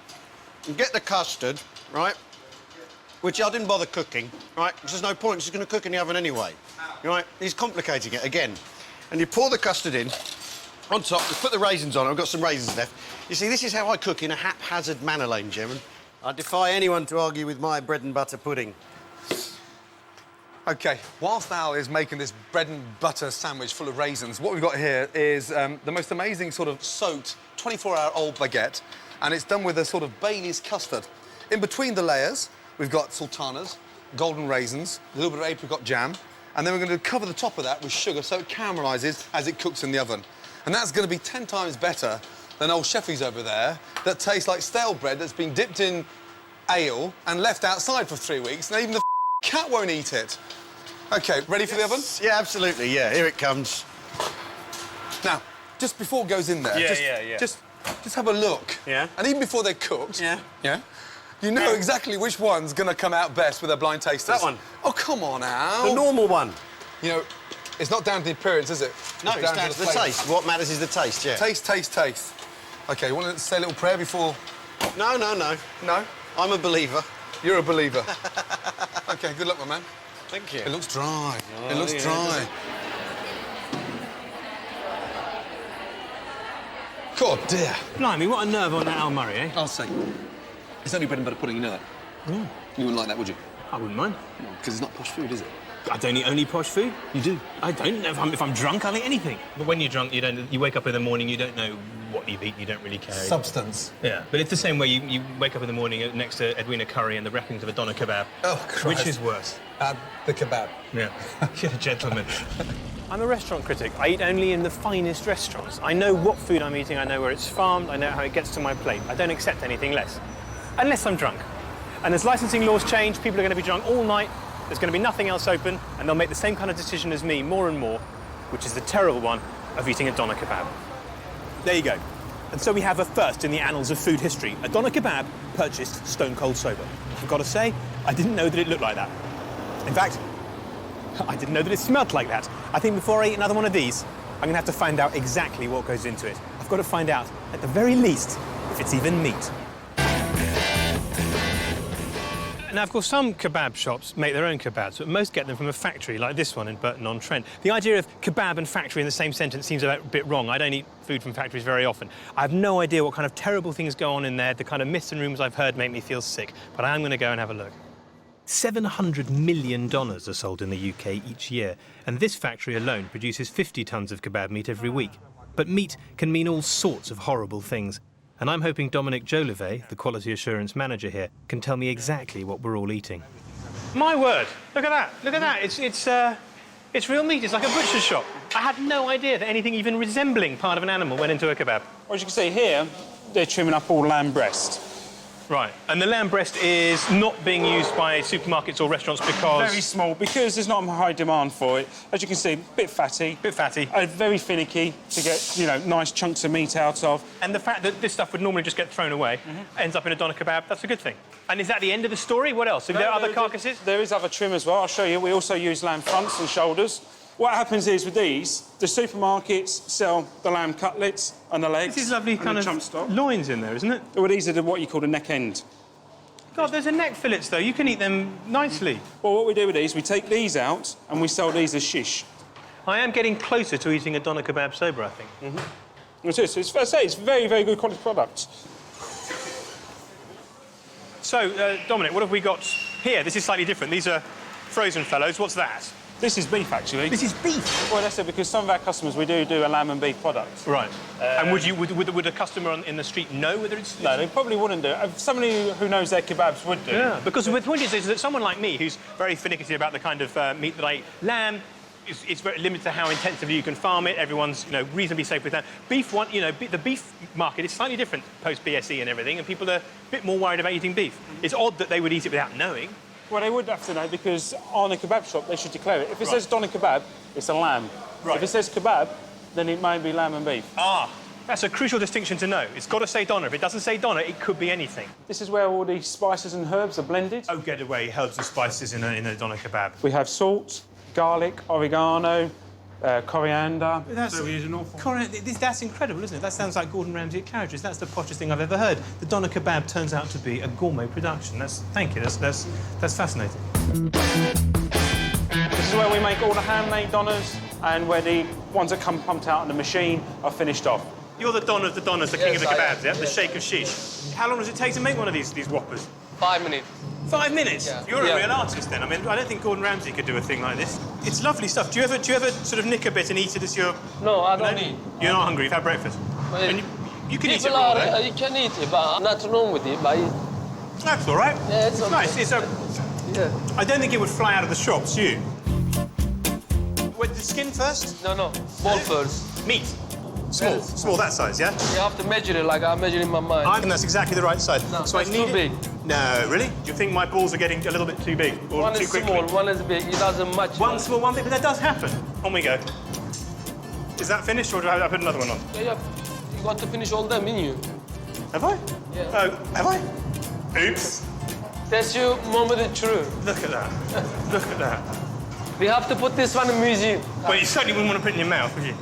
you get the custard, right, which I didn't bother cooking, right, because there's no point, it's going to cook in the oven anyway, right? He's complicating it again. And you pour the custard in, on top, you put the raisins on, I've got some raisins left. You see, this is how I cook in a haphazard manner, ladies and gentlemen. I defy anyone to argue with my bread and butter pudding. OK, whilst Al is making this bread and butter sandwich full of raisins, what we've got here is the most amazing sort of soaked 24-hour-old baguette, and it's done with a sort of Bailey's custard. In between the layers, we've got sultanas, golden raisins, a little bit of apricot jam, and then we're going to cover the top of that with sugar so it caramelises as it cooks in the oven. And that's going to be 10 times better than old Sheffy's over there that tastes like stale bread that's been dipped in ale and left outside for 3 weeks, and even the cat won't eat it. OK, ready for the oven? Yeah, absolutely, yeah. Here it comes. Now, just before it goes in there, just have a look. Yeah. And even before they're cooked, Yeah. you know exactly which one's going to come out best with their blind tasters. That one. Oh, come on, Al. The normal one. You know, it's not down to the appearance, is it? No, it's down to the flavour. taste. What matters is the taste, yeah. Taste, taste, taste. OK, you want to say a little prayer before... No. No? I'm a believer. You're a believer. OK, good luck, my man. Thank you. It looks dry. Oh, it looks yeah, dry. God, dear. Blimey, what a nerve on that Al Murray, eh? I'll say. It's only bread and butter pudding, you know that? Yeah. You wouldn't like that, would you? I wouldn't mind. Because it's not posh food, is it? I don't eat only posh food. You do? I don't. If I'm drunk, I'll eat anything. But when you're drunk, you wake up in the morning, you don't know what you've eaten, you don't really care. Substance. Yeah, but it's the same way you wake up in the morning next to Edwina Curry and the wrappings of a doner kebab. Oh, Christ. Which is worse? The kebab. Yeah. You're a gentleman. I'm a restaurant critic. I eat only in the finest restaurants. I know what food I'm eating, I know where it's farmed, I know how it gets to my plate. I don't accept anything less. Unless I'm drunk. And as licensing laws change, people are going to be drunk all night, there's going to be nothing else open, and they'll make the same kind of decision as me more and more, which is the terrible one of eating a doner kebab. There you go. And so we have a first in the annals of food history. A doner kebab purchased stone cold sober. I've got to say, I didn't know that it looked like that. In fact, I didn't know that it smelled like that. I think before I eat another one of these, I'm going to have to find out exactly what goes into it. I've got to find out, at the very least, if it's even meat. Now, of course, some kebab shops make their own kebabs, but most get them from a factory, like this one in Burton-on-Trent. The idea of kebab and factory in the same sentence seems a bit wrong. I don't eat food from factories very often. I have no idea what kind of terrible things go on in there. The kind of myths and rumours I've heard make me feel sick. But I am going to go and have a look. $700 million are sold in the UK each year, and this factory alone produces 50 tonnes of kebab meat every week. But meat can mean all sorts of horrible things. And I'm hoping Dominic Jolivet, the quality assurance manager here, can tell me exactly what we're all eating. My word! Look at that! Look at that! It's real meat. It's like a butcher's shop. I had no idea that anything even resembling part of an animal went into a kebab. Well, as you can see here, they're trimming up all lamb breast. Right. And the lamb breast is not being used by supermarkets or restaurants because... Very small, because there's not a high demand for it. As you can see, a bit fatty. Bit fatty. Very finicky to get, you know, nice chunks of meat out of. And the fact that this stuff would normally just get thrown away ends up in a doner kebab, that's a good thing. And is that the end of the story? What else? Are there other carcasses? There is other trim as well. I'll show you. We also use lamb fronts and shoulders. What happens is with these, the supermarkets sell the lamb cutlets and the legs. This is lovely kind of loins in there, isn't it? Well, these are what you call the neck end. God, there's a neck fillets, though. You can eat them nicely. Well, what we do with these, we take these out and we sell these as shish. I am getting closer to eating a doner kebab sober, I think. It is. It's fair to say, it's very, very good quality product. So, Dominic, what have we got here? This is slightly different. These are frozen fellows. What's that? This is beef, actually. This is beef? Well, that's it, because some of our customers, we do a lamb and beef product. Right. And would a customer in the street know whether it's... No, they probably wouldn't do it. Somebody who knows their kebabs would do. Yeah, because the point is that someone like me, who's very finicky about the kind of meat that I eat, lamb, it's very limited to how intensively you can farm it. Everyone's, reasonably safe with that. Beef, the beef market is slightly different post-BSE and everything, and people are a bit more worried about eating beef. It's odd that they would eat it without knowing. Well, they would have to know, because on a kebab shop, they should declare it. If it says doner kebab, it's a lamb. Right. If it says kebab, then it may be lamb and beef. Ah, that's a crucial distinction to know. It's got to say doner. If it doesn't say doner, it could be anything. This is where all the spices and herbs are blended. Oh, get away, herbs and spices in a doner kebab. We have salt, garlic, oregano, coriander. So we use an awful... That's incredible, isn't it? That sounds like Gordon Ramsay at Carriages. That's the poshest thing I've ever heard. The doner kebab turns out to be a gourmet production. Thank you. That's fascinating. This is where we make all the handmade doners, and where the ones that come pumped out in the machine are finished off. You're the don of the doners, the king of the kebabs, yeah? The sheikh of shish. How long does it take to make one of these whoppers? 5 minutes. 5 minutes? Yeah. You're a real artist, then. I mean, I don't think Gordon Ramsay could do a thing like this. It's lovely stuff. Do you ever sort of nick a bit and eat it as your... No, I don't eat. You're not hungry. You've had breakfast. Well, and you can eat it raw, though. You can eat it, but nothing wrong with it. But that's all right. Yeah, it's okay. Nice. Yeah. I don't think it would fly out of the shops, you. With the skin first? No. Ball first. Meat. Small. Yes. Small, that size, yeah? You have to measure it like I measure in my mind. I think that's exactly the right size. No, so that's I need too big. No, really? Do you think my balls are getting a little bit too big? Or One too is quickly? small, one is big. It doesn't match. One small, one big, but that does happen. On we go. Is that finished, or do I put another one on? Yeah. You got to finish all them in you. Have I? Yeah. Oh, have I? Oops. That's your moment of truth. Look at that. Look at that. We have to put this one in a museum. Well, you certainly wouldn't want to put it in your mouth, would you?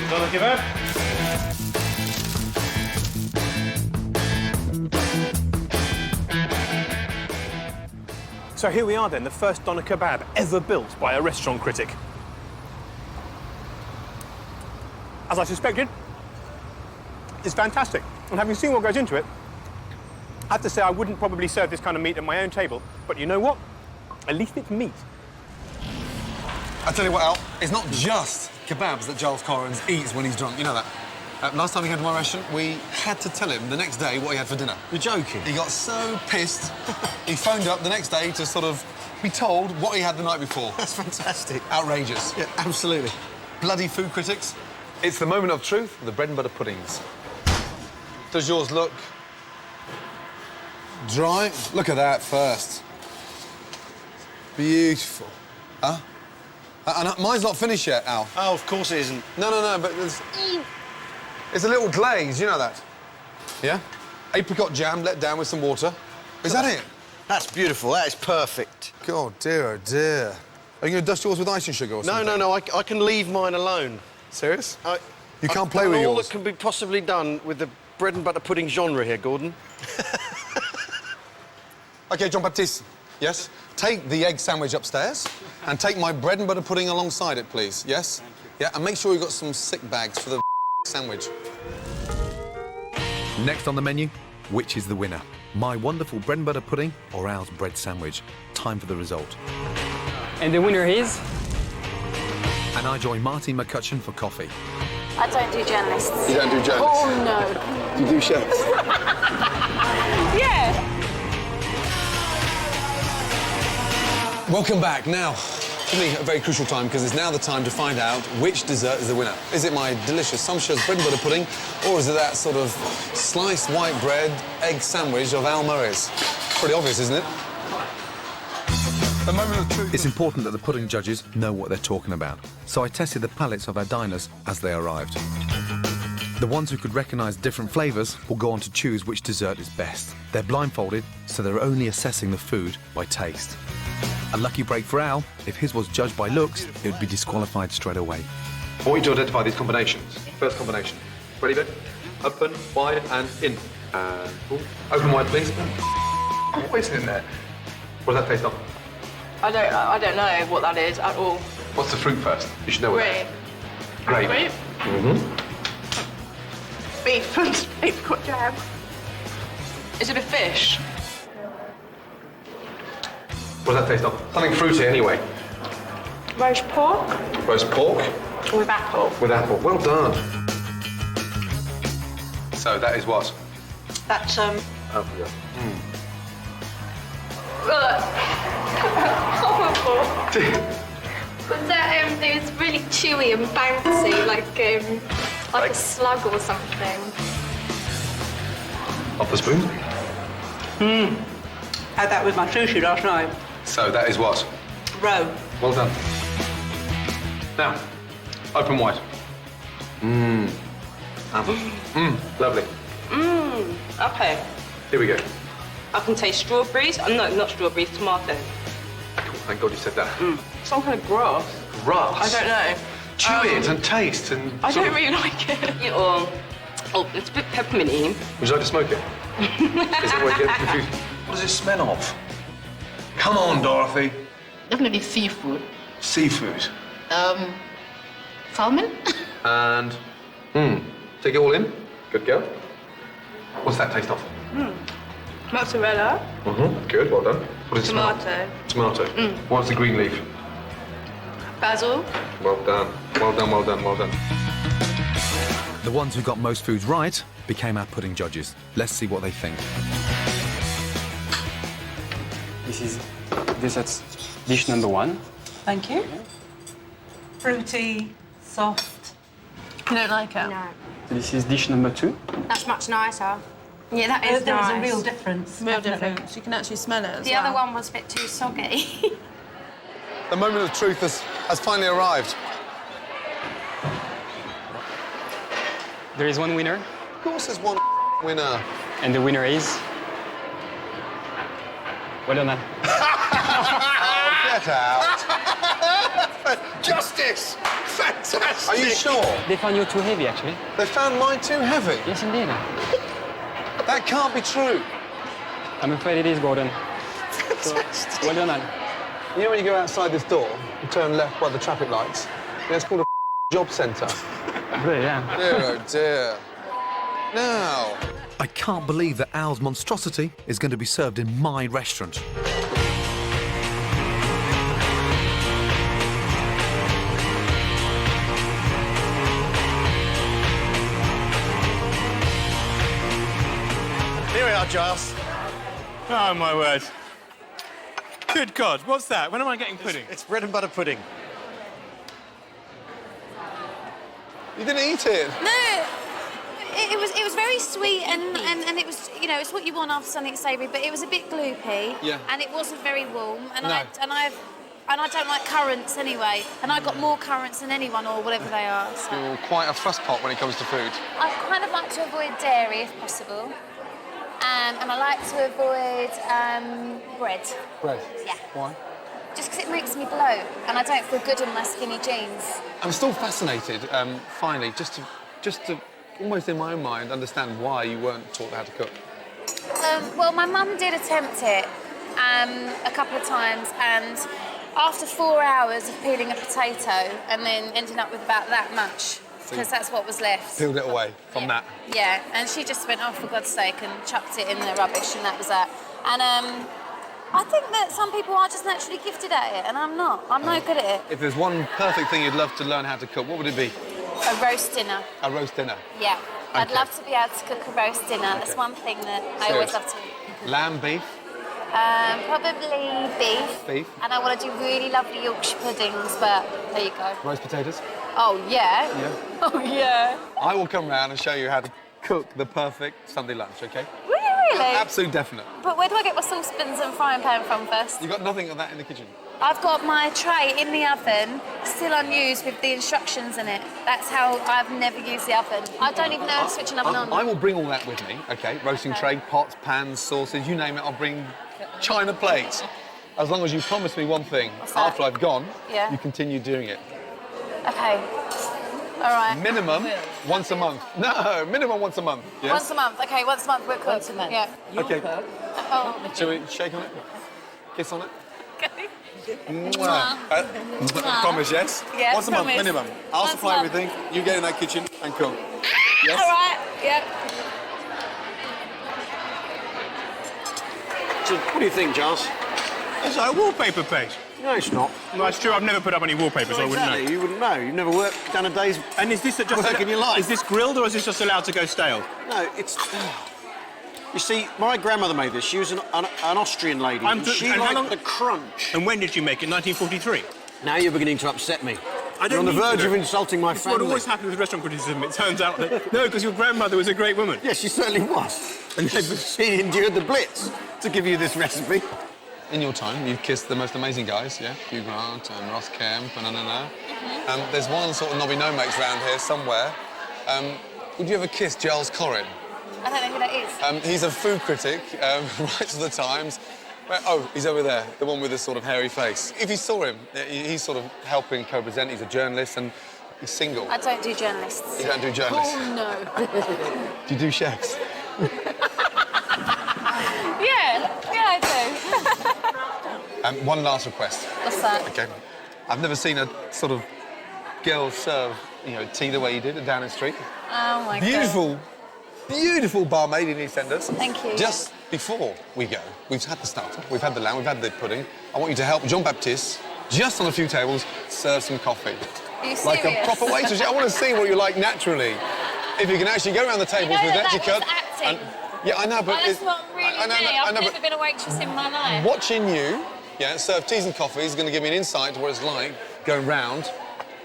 Doner kebab. So here we are then, the first doner kebab ever built by a restaurant critic. As I suspected, it's fantastic. And having seen what goes into it, I have to say I wouldn't probably serve this kind of meat at my own table, but you know what? At least it's meat. I tell you what, Al, it's not just kebabs that Giles Corrins eats when he's drunk. You know that. Last time he came to my restaurant, we had to tell him the next day what he had for dinner. You're joking? He got so pissed, he phoned up the next day to sort of be told what he had the night before. That's fantastic. Outrageous. Yeah, absolutely. Bloody food critics. It's the moment of truth, the bread and butter puddings. Does yours look dry? Look at that first. Beautiful. Huh? And mine's not finished yet, Al. Oh, of course it isn't. No, but it's a little glaze, you know that? Yeah? Apricot jam let down with some water. Is that it? That's beautiful. That is perfect. God, dear, oh, dear. Are you going to dust yours with icing sugar or something? No. I can leave mine alone. Serious? You can't play with yours? All that can be possibly done with the bread and butter pudding genre here, Gordon. OK, Jean-Baptiste. Yes? Take the egg sandwich upstairs and take my bread and butter pudding alongside it, please. Yes? Thank you. Yeah, and make sure you've got some sick bags for the sandwich. Next on the menu, which is the winner? My wonderful bread and butter pudding or Al's bread sandwich? Time for the result. And the winner is... And I join Martine McCutcheon for coffee. I don't do journalists. You don't do journalists? Oh, no. You do chefs? Yeah. Welcome back. Now, for me, a very crucial time, because it's now the time to find out which dessert is the winner. Is it my delicious sumptuous bread and butter pudding, or is it that sort of sliced white bread egg sandwich of Al Murray's? Pretty obvious, isn't it? The moment of truth. It's important that the pudding judges know what they're talking about, so I tested the palates of our diners as they arrived. The ones who could recognise different flavours will go on to choose which dessert is best. They're blindfolded, so they're only assessing the food by taste. A lucky break for Al. If his was judged by looks, it would be disqualified straight away. I want you to identify these combinations. First combination. Ready, Ben? Open, wide, and in. And open wide, please. What is in there? What does that taste of? I don't know what that is at all. What's the fruit first? You should know what that is. Grape. Grape. Mm-hmm. Beef and apricot jam. Is it a fish? What does that taste of? Something fruity, anyway. Roast pork Roast pork with apple. with apple. Well done. So that is what? That's Apple. horrible. Was that it was really chewy and bouncy, like a slug or something. Off the spoon. Had that with my sushi last night. So that is what? Roe. Well done. Now, open wide. Apple. Lovely. Okay. Here we go. I can taste strawberries. No, not strawberries, tomato. Cool, thank God you said that. Some kind of grass. Grass? I don't know. Chew it and taste and... I sort don't of- really like it. Oh, it's a bit pepperminty. Would you like to smoke it? Is that what you get confused? What does it smell of? Come on, Dorothy. Definitely seafood. Seafood. Salmon? And... Take it all in. Good girl. What's that taste of? Mozzarella. Good, well done. What does it smell? Tomato. Tomato. What's the green leaf? Basil. Well done. Well done, well done, well done. The ones who got most foods right became our pudding judges. Let's see what they think. This is dessert dish number 1. Thank you. Fruity, soft. You don't like it? No. This is dish number 2. That's much nicer. Yeah, that is There was nice. a real difference. Real difference. You can actually smell it as The well. other one was a bit too soggy. The moment of truth has finally arrived. There is one winner, Of course there's one winner. and the winner is... Well done, man. Get out. Justice! Fantastic! Are you sure? They found you too heavy, actually. They found mine too heavy? Yes, indeed. That can't be true. I'm afraid it is, Gordon. So, well done, man. You know when you go outside this door, you turn left by the traffic lights? Yeah, it's called a job centre. Really, yeah. Dear, oh dear. Now... I can't believe that Al's monstrosity is going to be served in my restaurant. Here we are, Giles. Oh, my word. Good God, what's that? When am I getting pudding? It's bread and butter pudding. You didn't eat it? No, it was very sweet and it was, you know, it's what you want after something savoury, but it was a bit gloopy. Yeah. And it wasn't very warm. And No. I don't like currants anyway. And I got more currants than anyone or whatever they are. So. You're quite a fuss pot when it comes to food. I kind of like to avoid dairy if possible. And I like to avoid bread. Bread? Yeah. Why? Just because it makes me bloat and I don't feel good in my skinny jeans. I'm still fascinated, finally, just to almost in my own mind understand why you weren't taught how to cook. Well, my mum did attempt it a couple of times, and after 4 hours of peeling a potato and then ending up with about that much, because that's what was left. Peeled it away from that. Yeah, and she just went, oh, for God's sake, and chucked it in the rubbish, and that was that. And I think that some people are just naturally gifted at it, and I'm not. I'm no good at it. If there's one perfect thing you'd love to learn how to cook, what would it be? A roast dinner. A roast dinner. Yeah. I'd Okay. love to be able to cook a roast dinner. That's one thing that I always love to. Lamb, beef, Probably beef. beef, And I want to do really lovely Yorkshire puddings, but there you go. roast potatoes. Oh, yeah. Yeah. Oh, yeah. I will come round and show you how to cook the perfect Sunday lunch, okay? Really? Absolute definite. But where do I get my saucepans and frying pan from first? You've got nothing of that in the kitchen. I've got my tray in the oven, still unused with the instructions in it. That's how I've never used the oven. I don't even know how to switch an oven on. I will bring all that with me, okay? Roasting tray, pots, pans, sauces, you name it, I'll bring china plates. As long as you promise me one thing, after I've gone, Yeah. you continue doing it. Okay. All right. Minimum once a month. No, minimum once a month. Yes? Once a month. Okay, once a month we're cooked. Once a month. Yeah. Okay. Oh. Shall we shake on it? Kiss on it? Okay. Mwah. Promise, yes? Yeah, once a month, promise. minimum. I'll Once a supply month. everything, you get in that kitchen and cook. Yes? All right. Yeah. So, what do you think, Giles? It's like a wallpaper page. No, it's not. No, it's true. I've never put up any wallpaper, so I wouldn't know. You wouldn't know. You've never done a day's And is this just work in your life. Is this grilled or is this just allowed to go stale? No, it's... You see, my grandmother made this. She was an Austrian lady. She liked the crunch. And when did you make it? 1943? Now you're beginning to upset me. You're on the verge of insulting my family. What always happens with restaurant criticism, it turns out that... No, because your grandmother was a great woman. Yes, she certainly was. And she endured the Blitz to give you this recipe. In your time, you've kissed the most amazing guys, yeah? Hugh Grant and Ross Kemp and there's one sort of knobby no-mates round here somewhere. Would you ever kiss Giles Corrin? I don't know who that is. He's a food critic, writes for the Times. Oh, he's over there, the one with the sort of hairy face. If you saw him, he's sort of helping co-present. He's a journalist and he's single. I don't do journalists. You don't do journalists? Oh, no. Do you do chefs? Yeah, I do. One last request. What's that? OK. I've never seen a sort of girl serve, tea the way you did at Downing Street. Oh, my God. Beautiful barmaid in EastEnders. Thank you. Just before we go, we've had the starter, we've had the lamb, we've had the pudding. I want you to help Jean-Baptiste, just on a few tables, serve some coffee. Are you serious? Like a proper waitress. I want to see what you're like naturally. If you can actually go around the tables with that etiquette. was acting. Yeah, I know, but... That's not really me. I've never been a waitress in my life. Watching you, serve teas and coffee is going to give me an insight to what it's like going round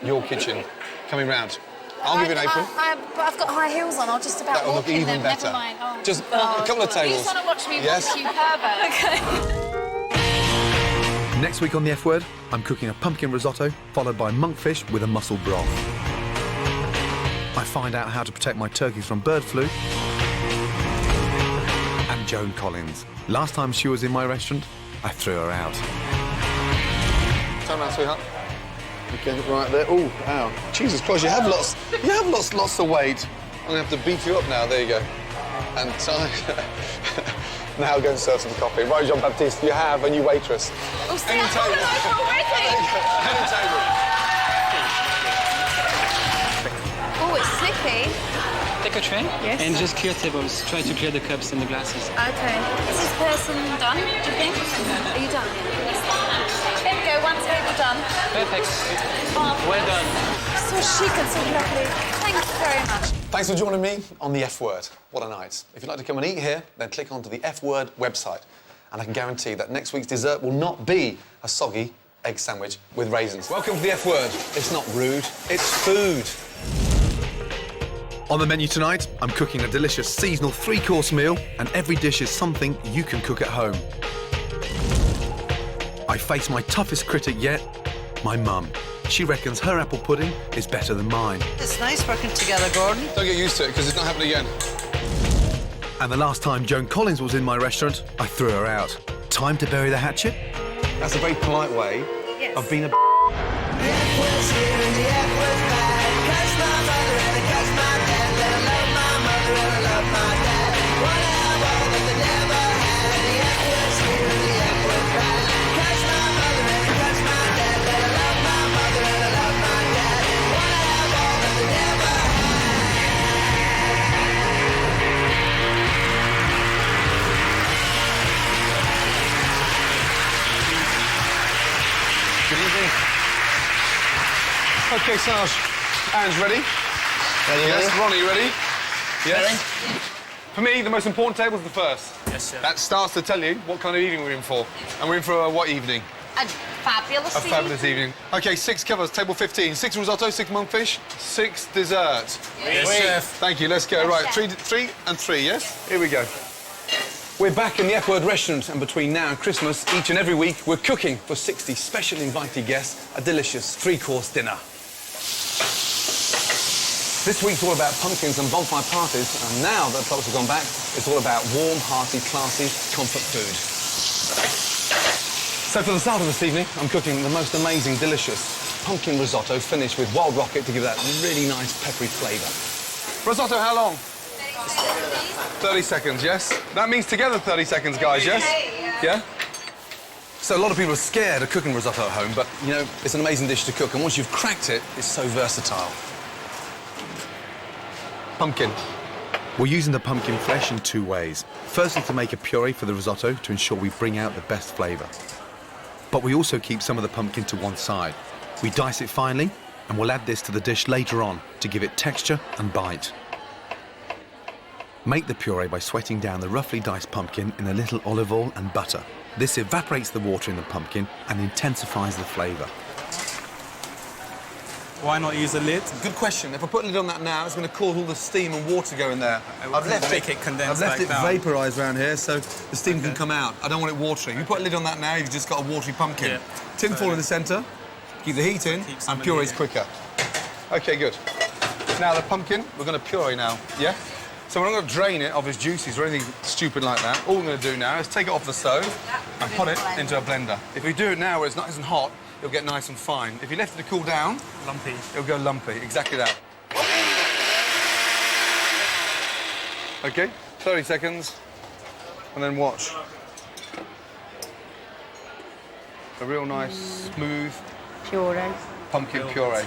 your kitchen, coming round. I'll give you an apron. But I've got high heels on. I'll just about That'll walk look in even them. better. Never mind. Oh, just a couple of tables. You just want to watch me yes. watch you pervert. Okay. Next week on The F Word, I'm cooking a pumpkin risotto, followed by monkfish with a mussel broth. I find out how to protect my turkeys from bird flu. And Joan Collins. Last time she was in my restaurant, I threw her out. Turn around, sweetheart. Okay, right there. Oh, ow. Jesus Christ, you have lost of weight. I'm going to have to beef you up now. There you go. And now go and serve some coffee. Right, Jean-Baptiste, you have a new waitress. Oh, see, I organised already. Any table. Oh, it's slippy. Take a tray and just clear tables. Try to clear the cups and the glasses. Okay. Is this person done, do you think? Are you done? There we go, one table done. Perfect. Oh, Well done. so chic and so lovely. Thank you very much. Thanks for joining me on The F Word. What a night. If you'd like to come and eat here, then click onto the F Word website. And I can guarantee that next week's dessert will not be a soggy egg sandwich with raisins. Welcome to The F Word. It's not rude, it's food. On the menu tonight, I'm cooking a delicious seasonal 3-course meal, and every dish is something you can cook at home. I face my toughest critic yet, my mum. She reckons her apple pudding is better than mine. It's nice working together, Gordon. Don't get used to it, because it's not happening again. And the last time Joan Collins was in my restaurant, I threw her out. Time to bury the hatchet? That's a very polite way of being a... OK, Sarge. Anne's ready? Yes, Ronnie, ready? Yes. For me, the most important table is the first. Yes, sir. That starts to tell you what kind of evening we're in for. And we're in for what evening? A fabulous A fabulous evening. OK, 6 covers, table 15. 6 risotto, 6 monkfish, 6 dessert. Yes, chef. Thank you, let's go. Right, 3 and 3, yes? Here we go. We're back in the F Word restaurant, and between now and Christmas, each and every week, we're cooking for 60 special invited guests a delicious 3-course dinner. This week's all about pumpkins and bonfire parties, and now that the clocks have gone back, it's all about warm, hearty, classy comfort food. So for the start of this evening, I'm cooking the most amazing, delicious pumpkin risotto finished with wild rocket to give that really nice peppery flavour. Risotto, how long? 30 seconds, yes? That means together 30 seconds, guys, yes? Yeah? So a lot of people are scared of cooking risotto at home, but, you know, it's an amazing dish to cook, and once you've cracked it, it's so versatile. Pumpkin. We're using the pumpkin flesh in 2 ways. Firstly, to make a puree for the risotto to ensure we bring out the best flavour. But we also keep some of the pumpkin to one side. We dice it finely, and we'll add this to the dish later on to give it texture and bite. Make the puree by sweating down the roughly diced pumpkin in a little olive oil and butter. This evaporates the water in the pumpkin and intensifies the flavour. Why not use a lid? Good question. If I put a lid on that now, it's going to cause all the steam and water to go in there. I've left make it condense I've left back it down. vaporised around here, so the steam can come out. I don't want it watery. If you put a lid on that now, you've just got a watery pumpkin. Yeah. Tin foil in the centre, keep the heat in, and puree's quicker. OK, good. Now, the pumpkin, we're going to puree now, yeah? So we're not going to drain it of its juices or anything stupid like that. All we're going to do now is take it off the stove and put it into a blender. If we do it now where it's isn't hot, it'll get nice and fine. If you left it to cool down... Lumpy. It'll go lumpy, exactly that. OK, 30 seconds, and then watch. A real nice, smooth... Puree. Pumpkin puree.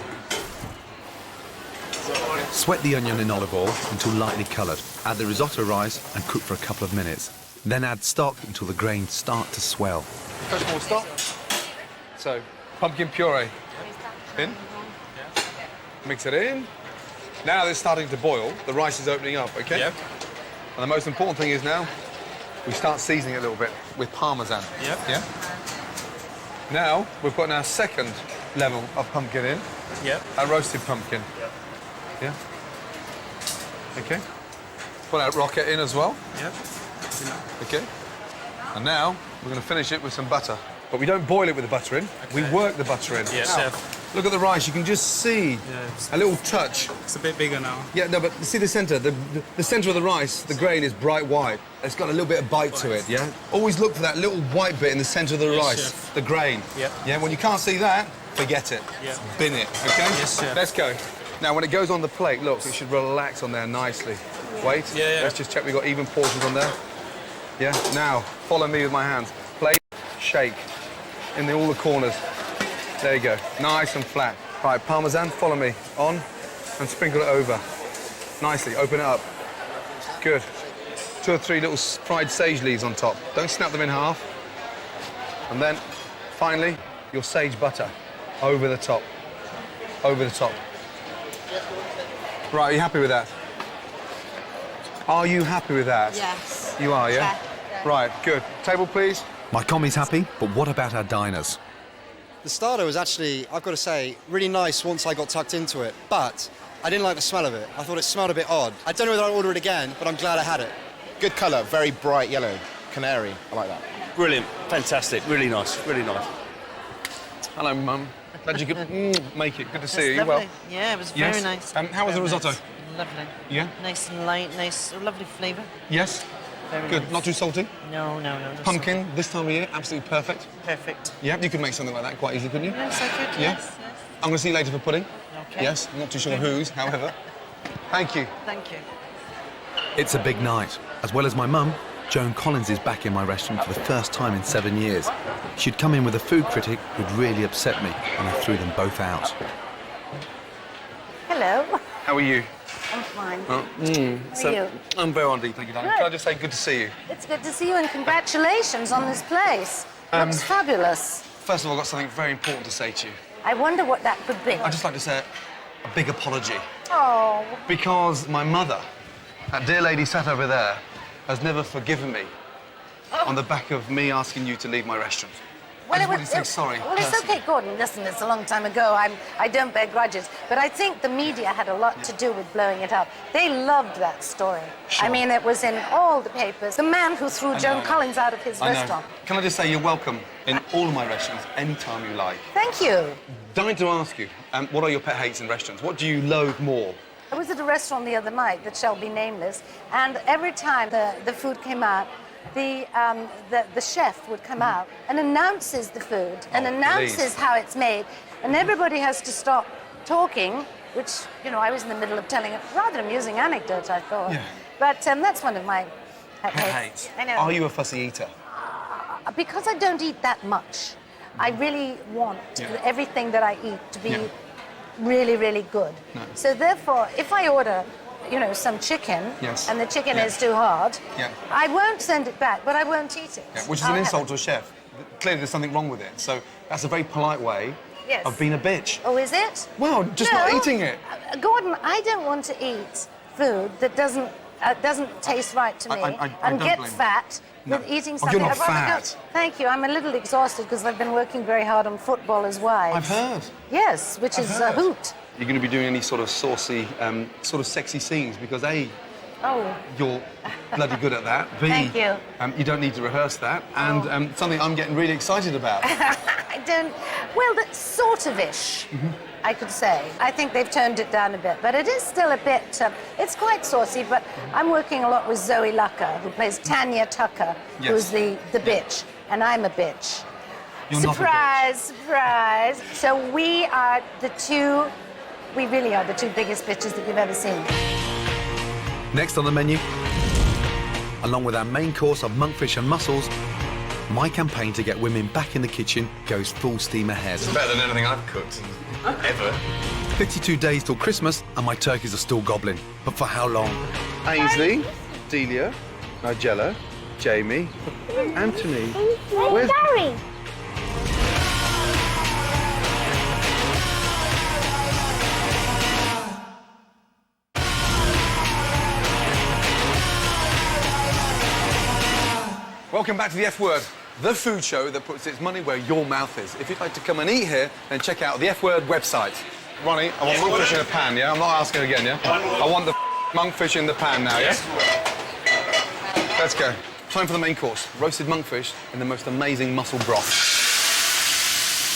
Sweat the onion in olive oil until lightly coloured. Add the risotto rice and cook for a couple of minutes. Then add stock until the grains start to swell. First more stop. So, pumpkin puree. In. Mix it in. Now it's starting to boil. The rice is opening up, OK? Yep. And the most important thing is now we start seasoning it a little bit with parmesan. Yep. Yeah? Now we've got our second level of pumpkin in. Yep. A roasted pumpkin. Yep. Yeah? OK. Put our rocket in as well. Yep. OK. And now we're going to finish it with some butter. But we don't boil it with the butter in. We work the butter in. Yeah, chef. Look at the rice. You can just see a little touch. It's a bit bigger now. Yeah, no, but see the centre? The centre of the rice, the grain is bright white. It's got a little bit of bite to it, yeah? Always look for that little white bit in the centre of the rice, chef. the grain. Yep. Yeah, when you can't see that, forget it. Yep. Bin it, OK? Yes, chef. Let's go. Now, when it goes on the plate, look, it should relax on there nicely. Wait. Yeah. Let's just check we've got even portions on there. Yeah, now, follow me with my hands. Plate, shake. In all the corners. There you go. Nice and flat. Right, parmesan, follow me. On, and sprinkle it over. Nicely, open it up. Good. 2 or 3 little fried sage leaves on top. Don't snap them in half. And then, finally, your sage butter. Over the top. Over the top. Right, are you happy with that? Are you happy with that? Yes. You are, yeah? Right, good. Table, please. My commie's happy, but what about our diners? The starter was actually, I've got to say, really nice once I got tucked into it, but I didn't like the smell of it. I thought it smelled a bit odd. I don't know whether I'll order it again, but I'm glad I had it. Good colour, very bright yellow. Canary, I like that. Brilliant, fantastic, really nice, really nice. Hello, Mum. Glad you could make it. Good to see you. That's You well? lovely. Yeah, it was very Yes? nice. How was the Very risotto? nice. Lovely. Yeah? Nice and light, nice, lovely flavour. Yes? Very Good. nice. Not too salty? No. No Pumpkin, this time of year, absolutely perfect. Perfect. Yeah, you could make something like that quite easily, couldn't you? Yes, I could. Yeah? Yes. I'm going to see you later for pudding. Okay. Yes? I'm not too sure whose, however. Thank you. Thank you. It's a big night. As well as my mum, Joan Collins is back in my restaurant for the first time in 7 years. She'd come in with a food critic who'd really upset me, and I threw them both out. Hello. How are you? I'm fine. How are you? I'm very on deep, thank you, darling. Good. Can I just say good to see you? It's good to see you and congratulations on this place. Looks fabulous. First of all, I've got something very important to say to you. I wonder what that could be. I'd just like to say a big apology. Oh. Because my mother, that dear lady sat over there, has never forgiven me on the back of me asking you to leave my restaurant. I just wanted to say sorry. Well, it's okay, Gordon. Listen, it's a long time ago. I don't bear grudges. But I think the media had a lot to do with blowing it up. They loved that story. Sure. I mean, it was in all the papers. The man who threw Joan Collins out of his restaurant. Can I just say you're welcome in all of my restaurants anytime you like. Thank you. Dying to ask you, what are your pet hates in restaurants? What do you loathe more? I was at a restaurant the other night that shall be nameless, and every time the food came out, the chef would come out and announces the food and announces how it's made, and everybody has to stop talking, which, you know, I was in the middle of telling a rather amusing anecdote, I thought. Yeah. But that's one of my pet Pet hates. hates. I know. Are you a fussy eater? Because I don't eat that much, I really want everything that I eat to be really, really good. No. So therefore, if I order, you know, some chicken, Yes. and the chicken Yeah. is too hard, Yeah. I won't send it back, but I won't eat it. Yeah, which is an insult to a chef. clearly there's something wrong with it. So that's a very polite way Yes. of being a bitch. Oh, is it? Well, just not eating it. Gordon, I don't want to eat food that doesn't taste right to me I and don't get blame you. fat No. with eating Oh, something. you're not I'd rather fat. Thank you. I'm a little exhausted because I've been working very hard on football as wives. I've heard. Yes, which is a hoot. You're going to be doing any sort of saucy, sort of sexy scenes because A, Oh, you're bloody good at that. B, Thank you. You don't need to rehearse that. And something I'm getting really excited about. I don't. Well, that's sort of ish. I could say. I think they've toned it down a bit, but it is still a bit. It's quite saucy, but I'm working a lot with Zoe Lucker, who plays Tanya Tucker, who's the bitch, and I'm a bitch. You're not a Surprise, surprise. So we are the two. We really are the two biggest bitches that you've ever seen. Next on the menu, along with our main course of monkfish and mussels, my campaign to get women back in the kitchen goes full steam ahead. It's better than anything I've cooked, ever. 52 days till Christmas and my turkeys are still gobbling. But for how long? Ainsley, Delia, Nigella, Jamie, Anthony. Where's Gary? Welcome back to the F Word, the food show that puts its money where your mouth is. If you'd like to come and eat here, then check out the F Word website. Ronnie, I want monkfish in a pan, yeah? I'm not asking again, yeah? I want the monkfish in the pan now, yeah? Let's go. Time for the main course. Roasted monkfish in the most amazing mussel broth.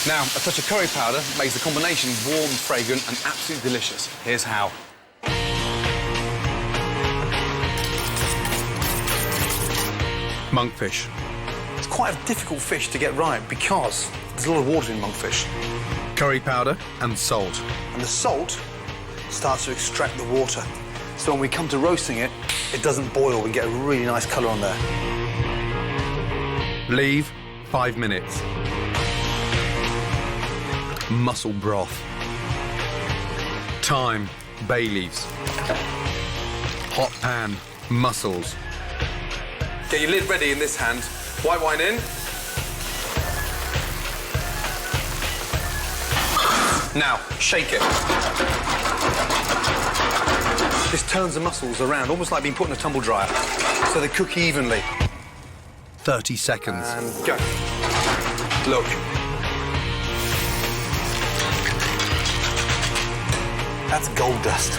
Now, a touch of curry powder makes the combination warm, fragrant, and absolutely delicious. Here's how. Monkfish. It's quite a difficult fish to get right because there's a lot of water in monkfish. Curry powder and salt. And the salt starts to extract the water. So when we come to roasting it, it doesn't boil. We get a really nice colour on there. Leave 5 minutes. Mussel broth. Thyme, bay leaves. Hot pan, mussels. Get your lid ready in this hand. White wine in. Now, shake it. This turns the mussels around, almost like being put in a tumble dryer, so they cook evenly. 30 seconds. And go. Look. That's gold dust.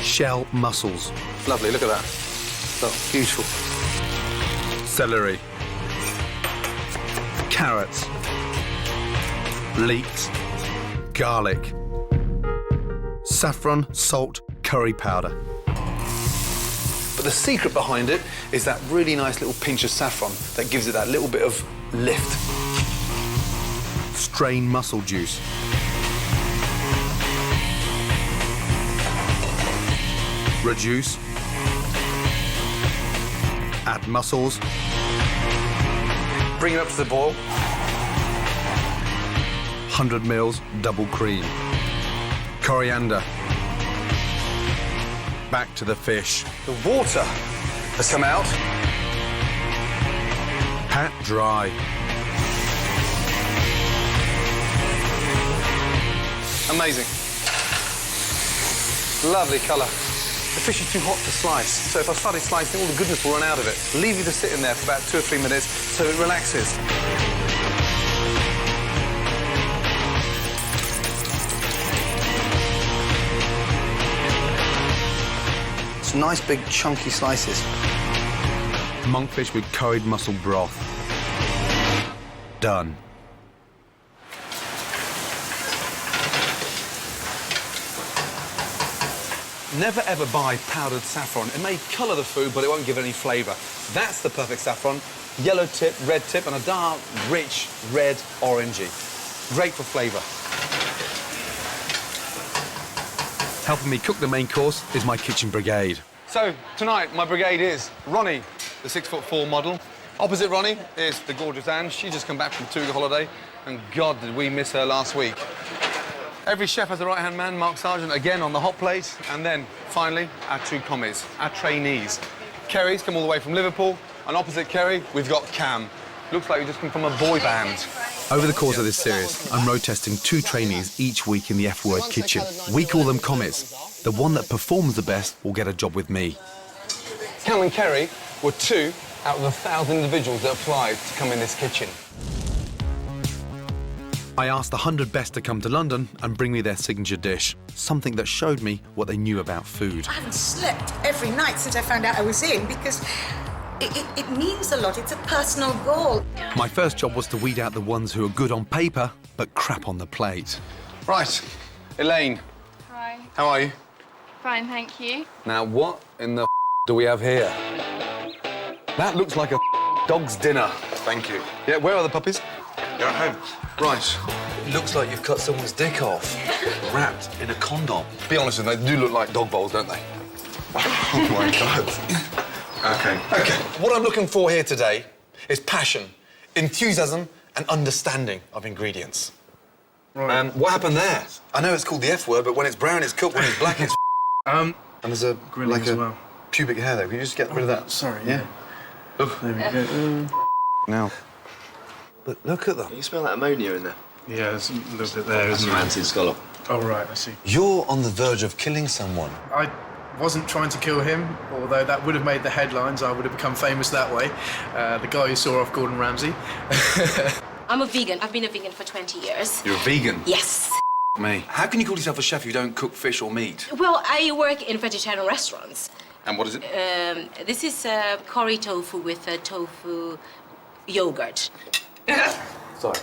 Shell mussels. Lovely, look at that. Look, beautiful. Celery. Carrots. Leeks. Garlic. Saffron, salt, curry powder. But the secret behind it is that really nice little pinch of saffron that gives it that little bit of lift. Strain mussel juice. Reduce. Add mussels. Bring it up to the boil. 100 ml double cream. Coriander. Back to the fish. The water has come out. Pat dry. Amazing. Lovely colour. The fish is too hot to slice, so if I started slicing, all the goodness will run out of it. Leave you to sit in there for about 2 or 3 minutes so it relaxes. It's nice big chunky slices. Monkfish with curried mussel broth. Done. Never ever buy powdered saffron. It may colour the food, but it won't give it any flavour. That's the perfect saffron. Yellow tip, red tip, and a dark, rich, red, orangey. Great for flavour. Helping me cook the main course is my kitchen brigade. So, tonight, my brigade is Ronnie, the 6'4" model. Opposite Ronnie is the gorgeous Anne. She just come back from a 2-week holiday, and God, did we miss her last week. Every chef has a right-hand man, Mark Sargent, again on the hot plate. And then, finally, our 2 commies, our trainees. Kerry's come all the way from Liverpool, and opposite Kerry, we've got Cam. Looks like you just come from a boy band. Over the course of this series, I'm road testing 2 trainees each week in the F-word kitchen. We call them commies. The one that performs the best will get a job with me. Helen and Kerry were 2 out of 1,000 individuals that applied to come in this kitchen. I asked the 100 best to come to London and bring me their signature dish, something that showed me what they knew about food. I haven't slept every night since I found out I was in because it means a lot. It's a personal goal. My first job was to weed out the ones who are good on paper but crap on the plate. Right, Elaine. Hi. How are you? Fine, thank you. Now, what in the do we have here? That looks like a dog's dinner. Thank you. Yeah, where are the puppies? They're at home. Right. It looks like you've cut someone's dick off, wrapped in a condom. Be honest with me, they do look like dog bowls, don't they? Oh, my God. OK. What I'm looking for here today is passion, enthusiasm and understanding of ingredients. Right. What happened there? I know it's called the F word, but when it's brown, it's cooked. When it's black, it's And there's a Grilling as well. pubic hair there. Can you just get rid of that? Sorry, yeah. Look. There we go. Now. But look at them. You smell that ammonia in there? Yeah, there's a little bit there, That's isn't your there? anti-scallop. Oh, right, I see. You're on the verge of killing someone. I wasn't trying to kill him, although that would have made the headlines. I would have become famous that way. The guy who saw off Gordon Ramsay. I'm a vegan. I've been a vegan for 20 years. You're a vegan? Yes. Me. How can you call yourself a chef if you don't cook fish or meat? Well, I work in vegetarian restaurants. And what is it? This is curry tofu with tofu yogurt. Sorry.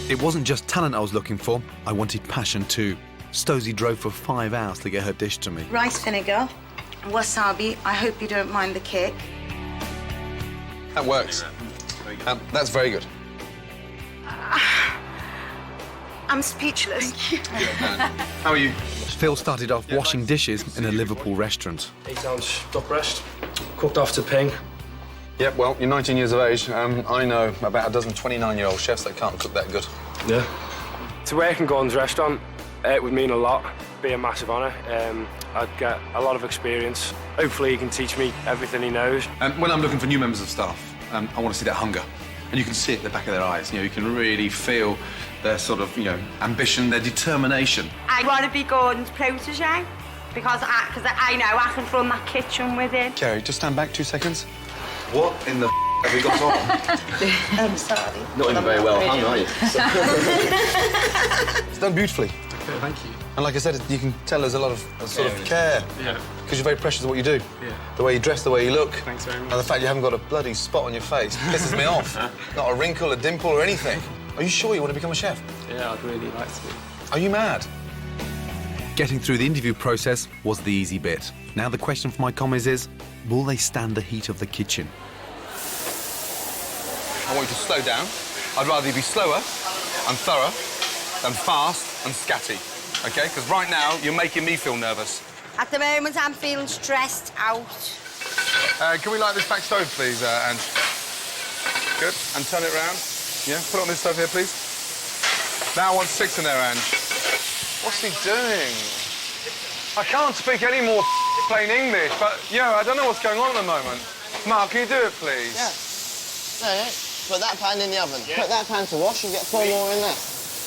It wasn't just talent I was looking for, I wanted passion too. Stosey drove for 5 hours to get her dish to me. Rice vinegar, wasabi. I hope you don't mind the kick. That works. That's very good. I'm speechless. How are you? Phil started off washing dishes in a Liverpool restaurant. 8-ounce duck breast, cooked off to ping. Yep, well, you're 19 years of age. I know about a dozen 29-year-old chefs that can't cook that good. Yeah. To work in Gordon's restaurant, it would mean a lot. Be a massive honour. I'd get a lot of experience. Hopefully he can teach me everything he knows. When I'm looking for new members of staff, I want to see that hunger. And you can see it in the back of their eyes. You can really feel their sort of, ambition, their determination. I want to be Gordon's protege because I know I can run that kitchen with him. Kerry, just stand back 2 seconds. What in the have we got on? I'm sorry. Not even very well hung, are you? It's done beautifully. Okay, thank you. And like I said, you can tell there's a lot of care. Yeah. Because you're very precious at what you do. Yeah. The way you dress, the way you look. Thanks very much. And the fact you haven't got a bloody spot on your face pisses me off. Not a wrinkle, a dimple or anything. Are you sure you want to become a chef? Yeah, I'd really like to be. Are you mad? Getting through the interview process was the easy bit. Now the question for my commies is, will they stand the heat of the kitchen? I want you to slow down. I'd rather you be slower and thorough than fast and scatty, OK? Because right now, you're making me feel nervous. At the moment, I'm feeling stressed out. Can we light this back stove, please, Ange? Good. And turn it round. Yeah, put it on this stove here, please. Now I want 6 in there, Ange. What's he doing? I can't speak any more plain English, but, I don't know what's going on at the moment. Mark, can you do it, please? Yeah. No, put that pan in the oven. Yeah. Put that pan to wash and get 4 more in there.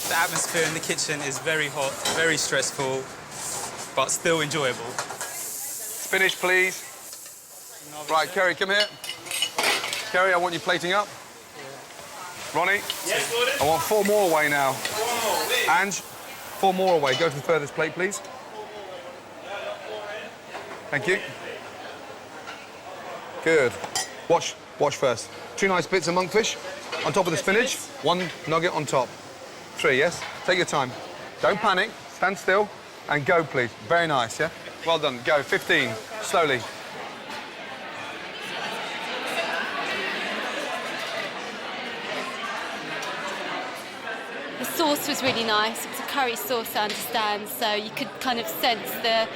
The atmosphere in the kitchen is very hot, very stressful, but still enjoyable. Spinach, please. Right, Kerry, come here. Kerry, I want you plating up. Ronnie? Yes, Gordon? I want 4 more away now. 4 more, Ange, 4 more away. Go to the furthest plate, please. Thank you. Good. Watch first. 2 nice bits of monkfish on top of the spinach. 1 nugget on top. 3, yes? Take your time. Don't panic. Stand still and go, please. Very nice, yeah? Well done. Go. 15. Slowly. The sauce was really nice. It was a curry sauce, I understand, so you could kind of sense the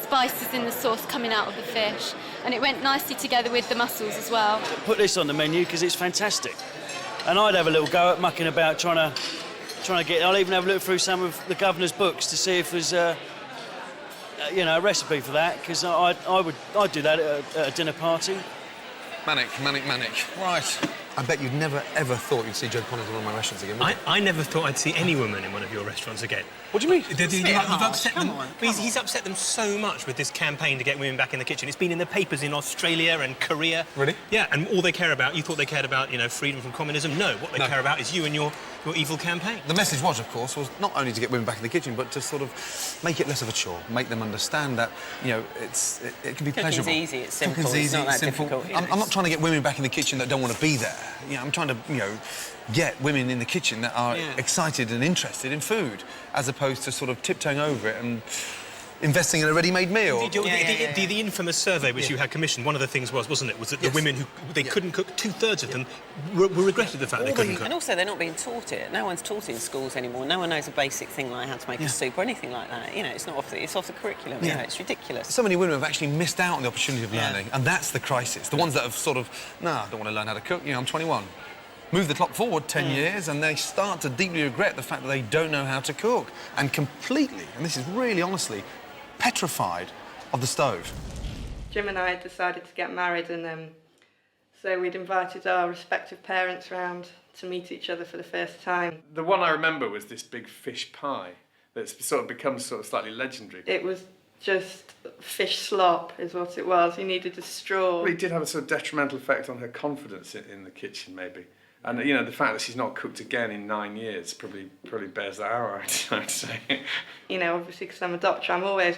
spices in the sauce coming out of the fish. And it went nicely together with the mussels as well. Put this on the menu because it's fantastic. And I'd have a little go at mucking about trying to get... I'll even have a look through some of the governor's books to see if there's a recipe for that, because I'd do that at a dinner party. Manic. Right. I bet you'd never, ever thought you'd see Joe Connors in one of my restaurants again, would you? I never thought I'd see any woman in one of your restaurants again. What do you mean? You've upset them. He's upset them so much with this campaign to get women back in the kitchen. It's been in the papers in Australia and Korea. Really? Yeah, and all they care about, you thought they cared about, you know, freedom from communism. No, what they care about is you and your evil campaign. The message was, of course, was not only to get women back in the kitchen, but to sort of make it less of a chore, make them understand that, you know, it can be pleasurable. Cooking's easy, it's simple, Cooking's easy, it's not that simple. difficult. I'm not trying to get women back in the kitchen that don't want to be there. You know, I'm trying to, you know, get women in the kitchen that are excited and interested in food, as opposed to sort of tiptoeing over it and investing in a ready-made meal. The infamous survey which you had commissioned, one of the things wasn't it, was that the women who couldn't cook, two-thirds of them regretted the fact they couldn't cook. And also, they're not being taught it. No one's taught it in schools anymore. No one knows a basic thing like how to make a soup or anything like that. You know, it's off the curriculum. You know, it's ridiculous. So many women have actually missed out on the opportunity of learning, and that's the crisis. The ones that have sort of, I don't want to learn how to cook. You know, I'm 21. Move the clock forward 10 years and they start to deeply regret the fact that they don't know how to cook and completely, and this is really honestly, petrified of the stove. Jim and I had decided to get married, and so we'd invited our respective parents round to meet each other for the first time. The one I remember was this big fish pie that's sort of become sort of slightly legendary. It was just fish slop is what it was. He needed a straw. Well, it did have a sort of detrimental effect on her confidence in the kitchen, maybe. And, you know, the fact that she's not cooked again in 9 years probably bears that out, I'd say. You know, obviously, because I'm a doctor, I'm always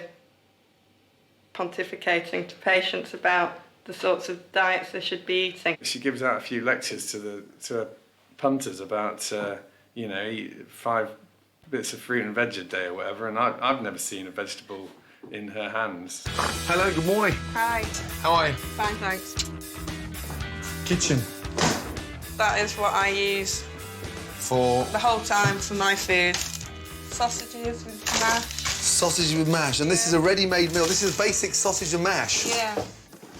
pontificating to patients about the sorts of diets they should be eating. She gives out a few lectures to her punters about, you know, eat 5 bits of fruit and veg a day or whatever, and I've never seen a vegetable in her hands. Hello, good morning. Hi. How are you? Fine, thanks. Kitchen. That is what I use For? the whole time for my food. Sausages with mash. Sausage with mash, and this is a ready-made meal. This is basic sausage and mash. Yeah.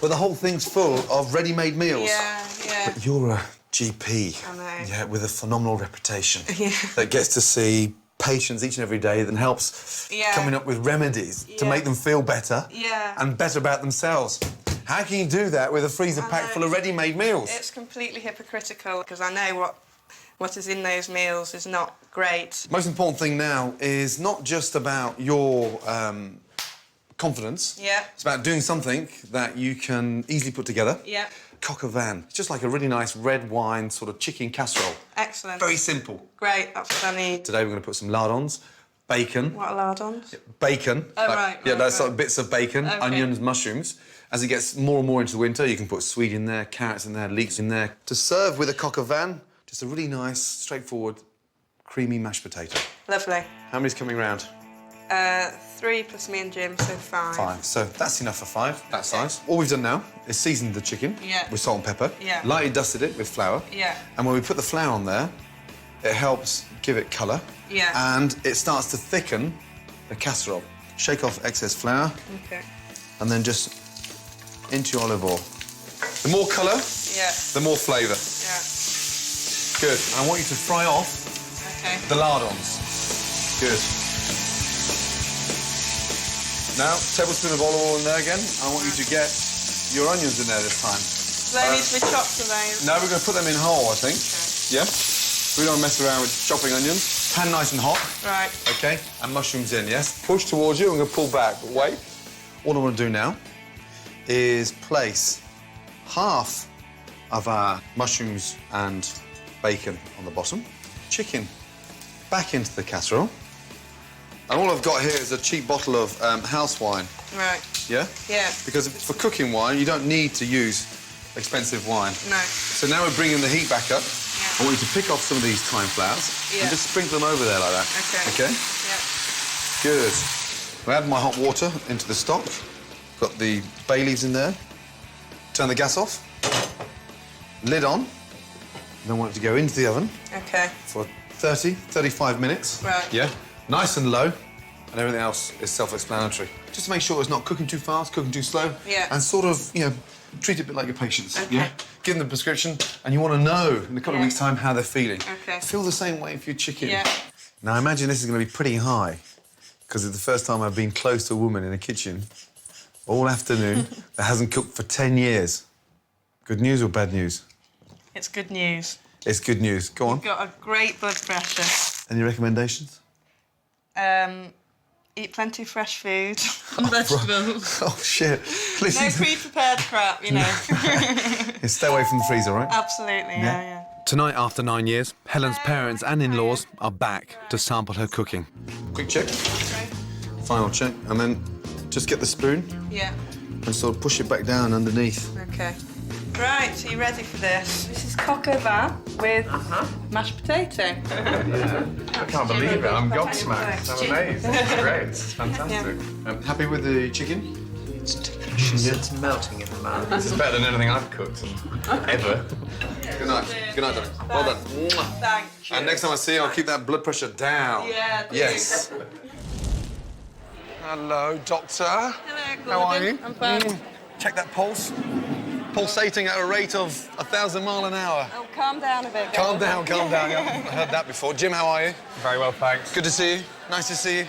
But the whole thing's full of ready-made meals. Yeah. But you're a GP. I know. Yeah, with a phenomenal reputation. Yeah. That gets to see patients each and every day, that helps coming up with remedies to make them feel better and better about themselves. How can you do that with a freezer packed full of ready-made meals? It's completely hypocritical, because I know what is in those meals is not great. Most important thing now is not just about your confidence. Yeah. It's about doing something that you can easily put together. Yeah. Coq au vin. It's just like a really nice red wine sort of chicken casserole. Excellent. Very simple. Great, that's what I need. Today we're going to put some lardons, bacon. What are lardons? Bacon. Oh, right. That's like bits of bacon, Okay. onions, mushrooms. As it gets more and more into the winter, you can put swede in there, carrots in there, leeks in there. To serve with a coq au vin, just a really nice, straightforward, creamy mashed potato. Lovely. How many's coming round? 3 plus me and Jim, so 5. 5. So that's enough for 5, that size. All we've done now is seasoned the chicken with salt and pepper. Yeah. Lightly dusted it with flour. Yeah. And when we put the flour on there, it helps give it colour. Yeah. And it starts to thicken the casserole. Shake off excess flour. Okay. And then just into your olive oil. The more colour, the more flavour. Yeah. Good. And I want you to fry off the lardons. Good. Now, tablespoon of olive oil in there again. I want you to get your onions in there this time. Do they need to be chopped, or they? No, we're going to put them in whole, I think. Okay. Yeah? We don't mess around with chopping onions. Pan nice and hot. Right. OK? And mushrooms in, yes? Push towards you, I'm going to pull back, but wait. All I want to do now is place half of our mushrooms and bacon on the bottom, chicken back into the casserole, and all I've got here is a cheap bottle of house wine. Right. Yeah? Yeah. Because for cooking wine, you don't need to use expensive wine. No. So now we're bringing the heat back up. I want you to pick off some of these thyme flowers and just sprinkle them over there like that. Okay. Okay? Yeah. Good. I add my hot water into the stock. Got the bay leaves in there. Turn the gas off. Lid on. Then I want it to go into the oven Okay. for 30, 35 minutes. Right. Yeah. Nice and low. And everything else is self-explanatory. Just to make sure it's not cooking too fast, cooking too slow. Yeah. And sort of, you know, treat it a bit like your patients. Okay. Yeah. Give them the prescription, and you want to know in a couple of weeks' time how they're feeling. Okay. Feel the same way for your chicken. Yeah. Now, I imagine this is going to be pretty high, because it's the first time I've been close to a woman in a kitchen all afternoon that hasn't cooked for 10 years. Good news or bad news? It's good news. It's good news. Go on. You've got a great blood pressure. Any recommendations? Eat plenty of fresh food and vegetables. Oh, shit. Listen No pre-prepared crap, you know. Yeah, stay away from the freezer, right? Absolutely, yeah. Tonight, after 9 years, Helen's parents and in-laws are back to sample her cooking. Quick check. Final check. And then just get the spoon Yeah. and sort of push it back down underneath. Okay. Right, so you ready for this? This is coq au vin with mashed potato. I can't believe it. I'm gobsmacked. I'm amazed. It's great. It's fantastic. Happy with the chicken? It's delicious. It's melting in the mouth. This is better than anything I've cooked ever. Good night. Good night, darling. Well done. Thank you. And next time I see you, I'll keep that blood pressure down. Yeah, do. Yes. Hello, doctor. Hello, Gordon. How are you? I'm fine. Check that pulse. Pulsating at a rate of 1,000 miles an hour. Oh, calm down a bit. Calm Gordon. down, calm down. Yeah, I've heard that before. Jim, how are you? Very well, thanks. Good to see you. Nice to see you.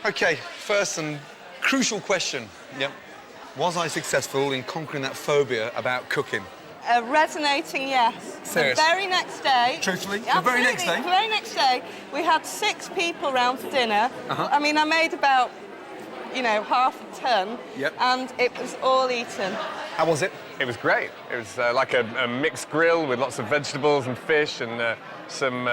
OK, first and crucial question. Yep. Was I successful in conquering that phobia about cooking? Resonating, yes. Serious? The very next day... Truthfully? Yeah, The very next absolutely. day? The very next day, we had 6 people round for dinner. Uh-huh. I mean, I made about, you know, half a ton. Yep. And it was all eaten. How was it? It was great. It was like a mixed grill with lots of vegetables and fish and some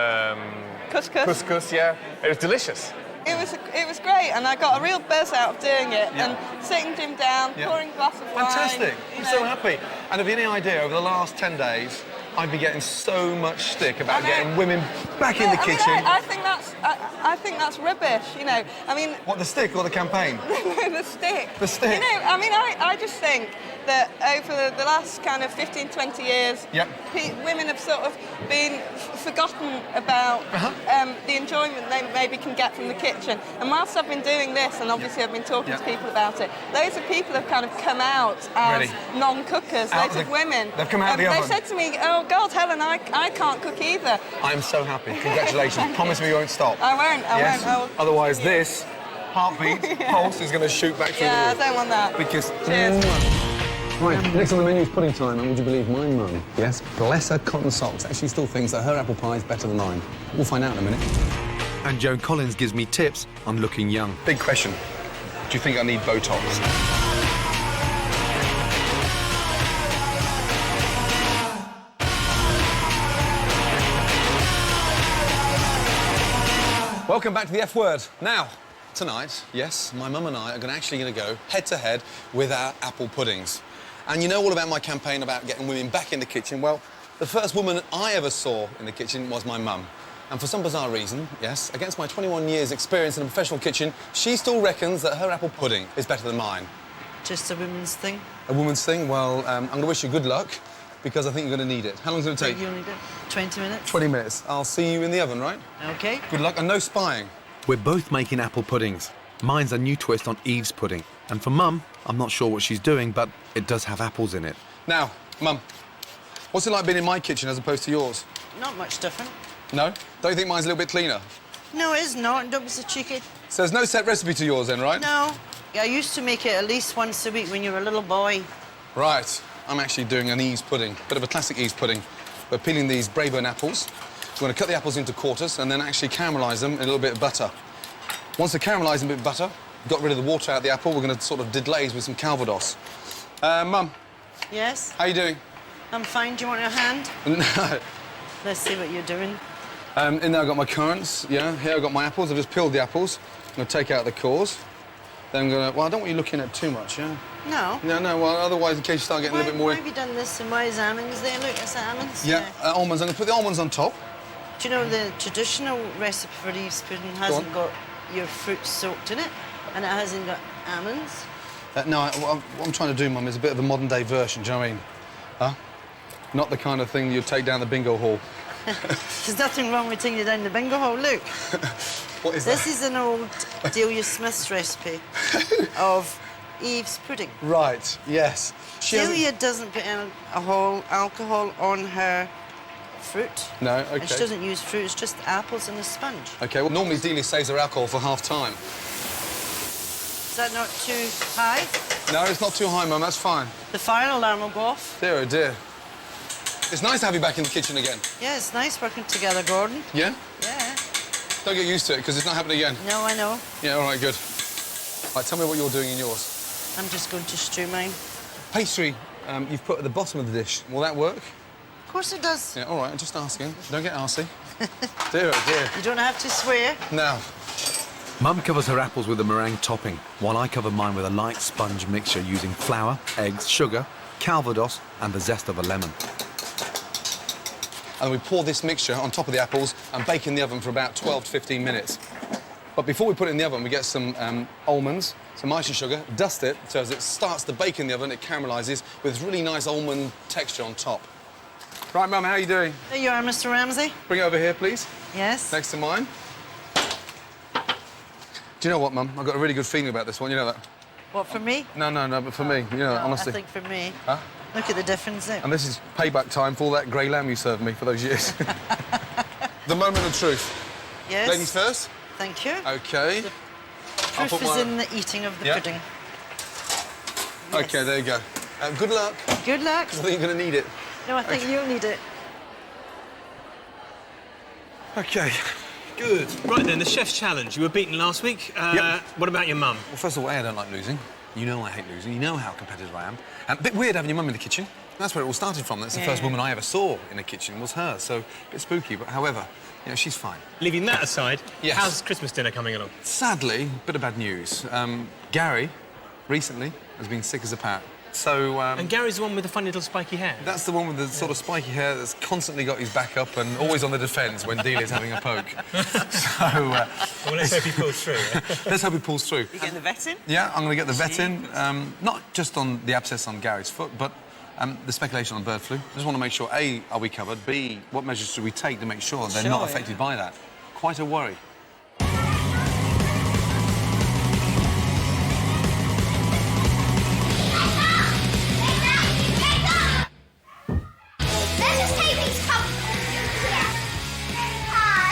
Couscous. couscous, yeah. It was delicious. It was great, and I got a real buzz out of doing it. Yeah. And sitting Jim down, Yeah. pouring a glass of wine. Fantastic. you I'm know. so happy. And have you any idea, over the last 10 days, I've been getting so much stick about I know. getting women back in the I mean, kitchen. I think that's rubbish, you know. I mean... What, the stick or the campaign? the stick. The stick. You know, I mean, I just think that over the last kind of 15, 20 years, Yep. women have sort of been forgotten about the enjoyment they maybe can get from the kitchen. And whilst I've been doing this, and obviously I've been talking to people about it, loads of people have kind of come out as Ready. non-cookers, Out loads of the- women. they've come out of the They oven. said to me, oh, God, Helen, I can't cook either. I'm so happy. Congratulations. Promise me you won't stop. I won't, I Yes? won't. Otherwise, this heartbeat, pulse is going to shoot back through Yeah, I the roof. don't want that. Because... Cheers. Right, next on the menu is pudding time, and would you believe my mum, yes, bless her cotton socks, actually still thinks that her apple pie is better than mine. We'll find out in a minute. And Joan Collins gives me tips on looking young. Big question. Do you think I need Botox? Welcome back to the F word. Now, tonight, yes, my mum and I are actually going to go head-to-head with our apple puddings. And you know all about my campaign about getting women back in the kitchen. Well, the first woman I ever saw in the kitchen was my mum. And for some bizarre reason, yes, against my 21 years' experience in a professional kitchen, she still reckons that her apple pudding is better than mine. Just a woman's thing. A woman's thing? Well, I'm going to wish you good luck, because I think you're going to need it. How long is it going to take? You only did 20 minutes. 20 minutes. I'll see you in the oven, right? OK. Good luck, and no spying. We're both making apple puddings. Mine's a new twist on Eve's pudding. And for Mum, I'm not sure what she's doing, but it does have apples in it. Now, Mum, what's it like being in my kitchen as opposed to yours? Not much different. No? Don't you think mine's a little bit cleaner? No, it is not. Don't be so cheeky. So there's no set recipe to yours then, right? No. I used to make it at least once a week when you were a little boy. Right. I'm actually doing an Eve's pudding. Bit of a classic Eve's pudding. We're peeling these Braeburn apples. We're going to cut the apples into quarters and then actually caramelise them in a little bit of butter. Once they're caramelised in a bit of butter, got rid of the water out of the apple, we're going to sort of deglaze with some Calvados. Mum. Yes? How you doing? I'm fine. Do you want a hand? No. Let's see what you're doing. In there I've got my currants, yeah. Here I've got my apples. I've just peeled the apples. I'm going to take out the cores. Then I'm going to... Well, I don't want you looking at too much, yeah? No. No, well, otherwise, in case you start getting a little bit more... Why have you done this and why is almonds there? Look, it's almonds. Yeah, almonds. I'm going to put the almonds on top. Do you know the traditional recipe for Eve's pudding hasn't got your fruit soaked in it and it hasn't got almonds? No, what I'm trying to do, Mum, is a bit of a modern-day version, do you know what I mean? Huh? Not the kind of thing you'd take down the bingo hall. There's nothing wrong with taking you down the bingo hall. Look. What is this that? is an old Delia Smith's recipe of Eve's pudding. Right, yes. Delia doesn't put alcohol on her fruit. No, OK. And she doesn't use fruit, it's just apples and a sponge. OK, well, normally Delia saves her alcohol for half-time. Is that not too high? No, it's not too high, Mum. That's fine. The fire alarm will go off. Dear, oh dear. It's nice to have you back in the kitchen again. Yeah, it's nice working together, Gordon. Yeah? Yeah. Don't get used to it, because it's not happening again. No, I know. Yeah, all right, good. Right, tell me what you're doing in yours. I'm just going to stew mine. Pastry, you've put at the bottom of the dish. Will that work? Of course it does. Yeah, all right, I'm just asking. Don't get arsey. Dear, oh dear. You don't have to swear. No. Mum covers her apples with a meringue topping, while I cover mine with a light sponge mixture using flour, eggs, sugar, calvados, and the zest of a lemon. And we pour this mixture on top of the apples and bake in the oven for about 12 to 15 minutes. But before we put it in the oven, we get some almonds, some icing sugar, dust it, so as it starts to bake in the oven, it caramelises with really nice almond texture on top. Right, Mum, how are you doing? There you are, Mr. Ramsay. Bring it over here, please. Yes. Next to mine. Do you know what, Mum? I've got a really good feeling about this one, you know that? What, for me? No, but for me, you know, honestly. I think for me. Huh? Look at the difference there. And this is payback time for all that grey lamb you served me for those years. The moment of truth. Yes. Ladies first. Thank you. OK. The proof is in the eating of the pudding. Yes. OK, there you go. Good luck. Good luck. I think you're going to need it. No, I think you'll need it. OK. Good. Right then, the chef's challenge. You were beaten last week. Yep. What about your mum? Well, first of all, I don't like losing. You know I hate losing. You know how competitive I am. A bit weird having your mum in the kitchen. That's where it all started from. That's the first woman I ever saw in the kitchen was her. So, a bit spooky, but however, you know, she's fine. Leaving that aside, yes. How's Christmas dinner coming along? Sadly, bit of bad news. Gary, recently, has been sick as a pat. So, and Gary's the one with the funny little spiky hair? That's the one with the sort of spiky hair that's constantly got his back up and always on the defence when Delia's having a poke. So... well, let's hope he pulls through. Let's hope he pulls through. You getting the vet in? Yeah, I'm going to get the vet in. Not just on the abscess on Gary's foot, but the speculation on bird flu. I just want to make sure, A, are we covered? B, what measures should we take to make sure they're not affected by that? Quite a worry.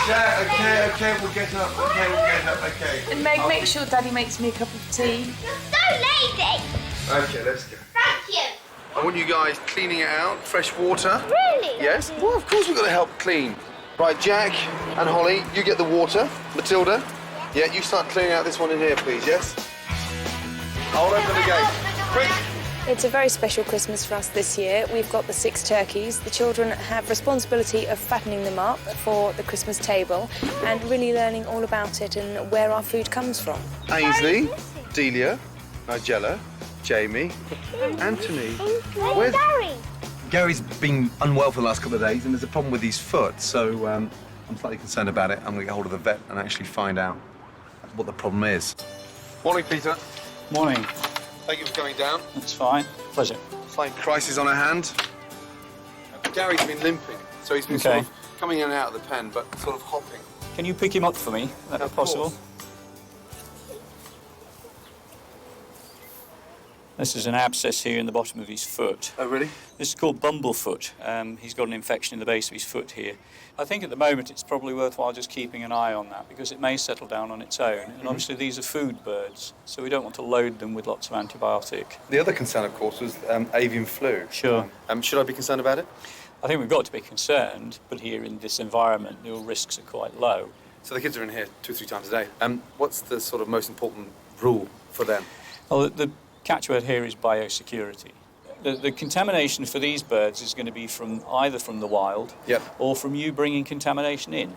Yeah, OK, we'll get up. OK, we'll get up, OK. And Meg, make sure Daddy makes me a cup of tea. You're so lazy. OK, let's go. Thank you. I want you guys cleaning it out, fresh water. Really? Yes? Well, of course we've got to help clean. Right, Jack and Holly, you get the water. Matilda? Yeah, you start cleaning out this one in here, please, yes? I'll open the gate. Quick! It's a very special Christmas for us this year. We've got the 6 turkeys. The children have responsibility of fattening them up for the Christmas table and really learning all about it and where our food comes from. Ainsley, Delia, Nigella, Jamie, Anthony. Where's Gary? Gary's been unwell for the last couple of days and there's a problem with his foot, so I'm slightly concerned about it. I'm going to get hold of the vet and actually find out what the problem is. Morning, Peter. Morning. Thank you for coming down. That's fine. Pleasure. Slight crisis on our hand. Gary's been limping, so he's been sort of coming in and out of the pen, but sort of hopping. Can you pick him up for me? Is that possible? Course. This is an abscess here in the bottom of his foot. Oh, really? This is called bumblefoot. He's got an infection in the base of his foot here. I think at the moment it's probably worthwhile just keeping an eye on that because it may settle down on its own. And obviously these are food birds, so we don't want to load them with lots of antibiotic. The other concern, of course, was avian flu. Sure. Should I be concerned about it? I think we've got to be concerned, but here in this environment, the risks are quite low. So the kids are in here 2 or 3 times a day. What's the sort of most important rule for them? Well, the catchword here is biosecurity. The contamination for these birds is going to be either from the wild or from you bringing contamination in.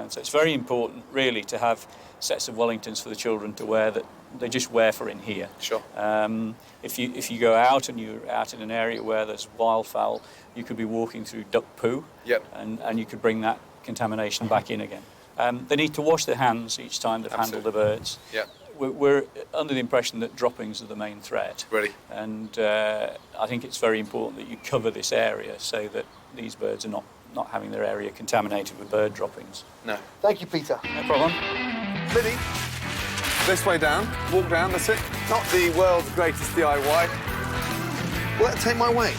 So it's very important, really, to have sets of Wellingtons for the children to wear that they just wear for in here. Sure. If you go out and you're out in an area where there's wildfowl, you could be walking through duck poo, and you could bring that contamination back in again. They need to wash their hands each time they've handled the birds. We're under the impression that droppings are the main threat. Really? And I think it's very important that you cover this area so that these birds are not having their area contaminated with bird droppings. No. Thank you, Peter. No problem. Liddy, this way down. Walk down, that's it. Not the world's greatest DIY. Will that take my weight?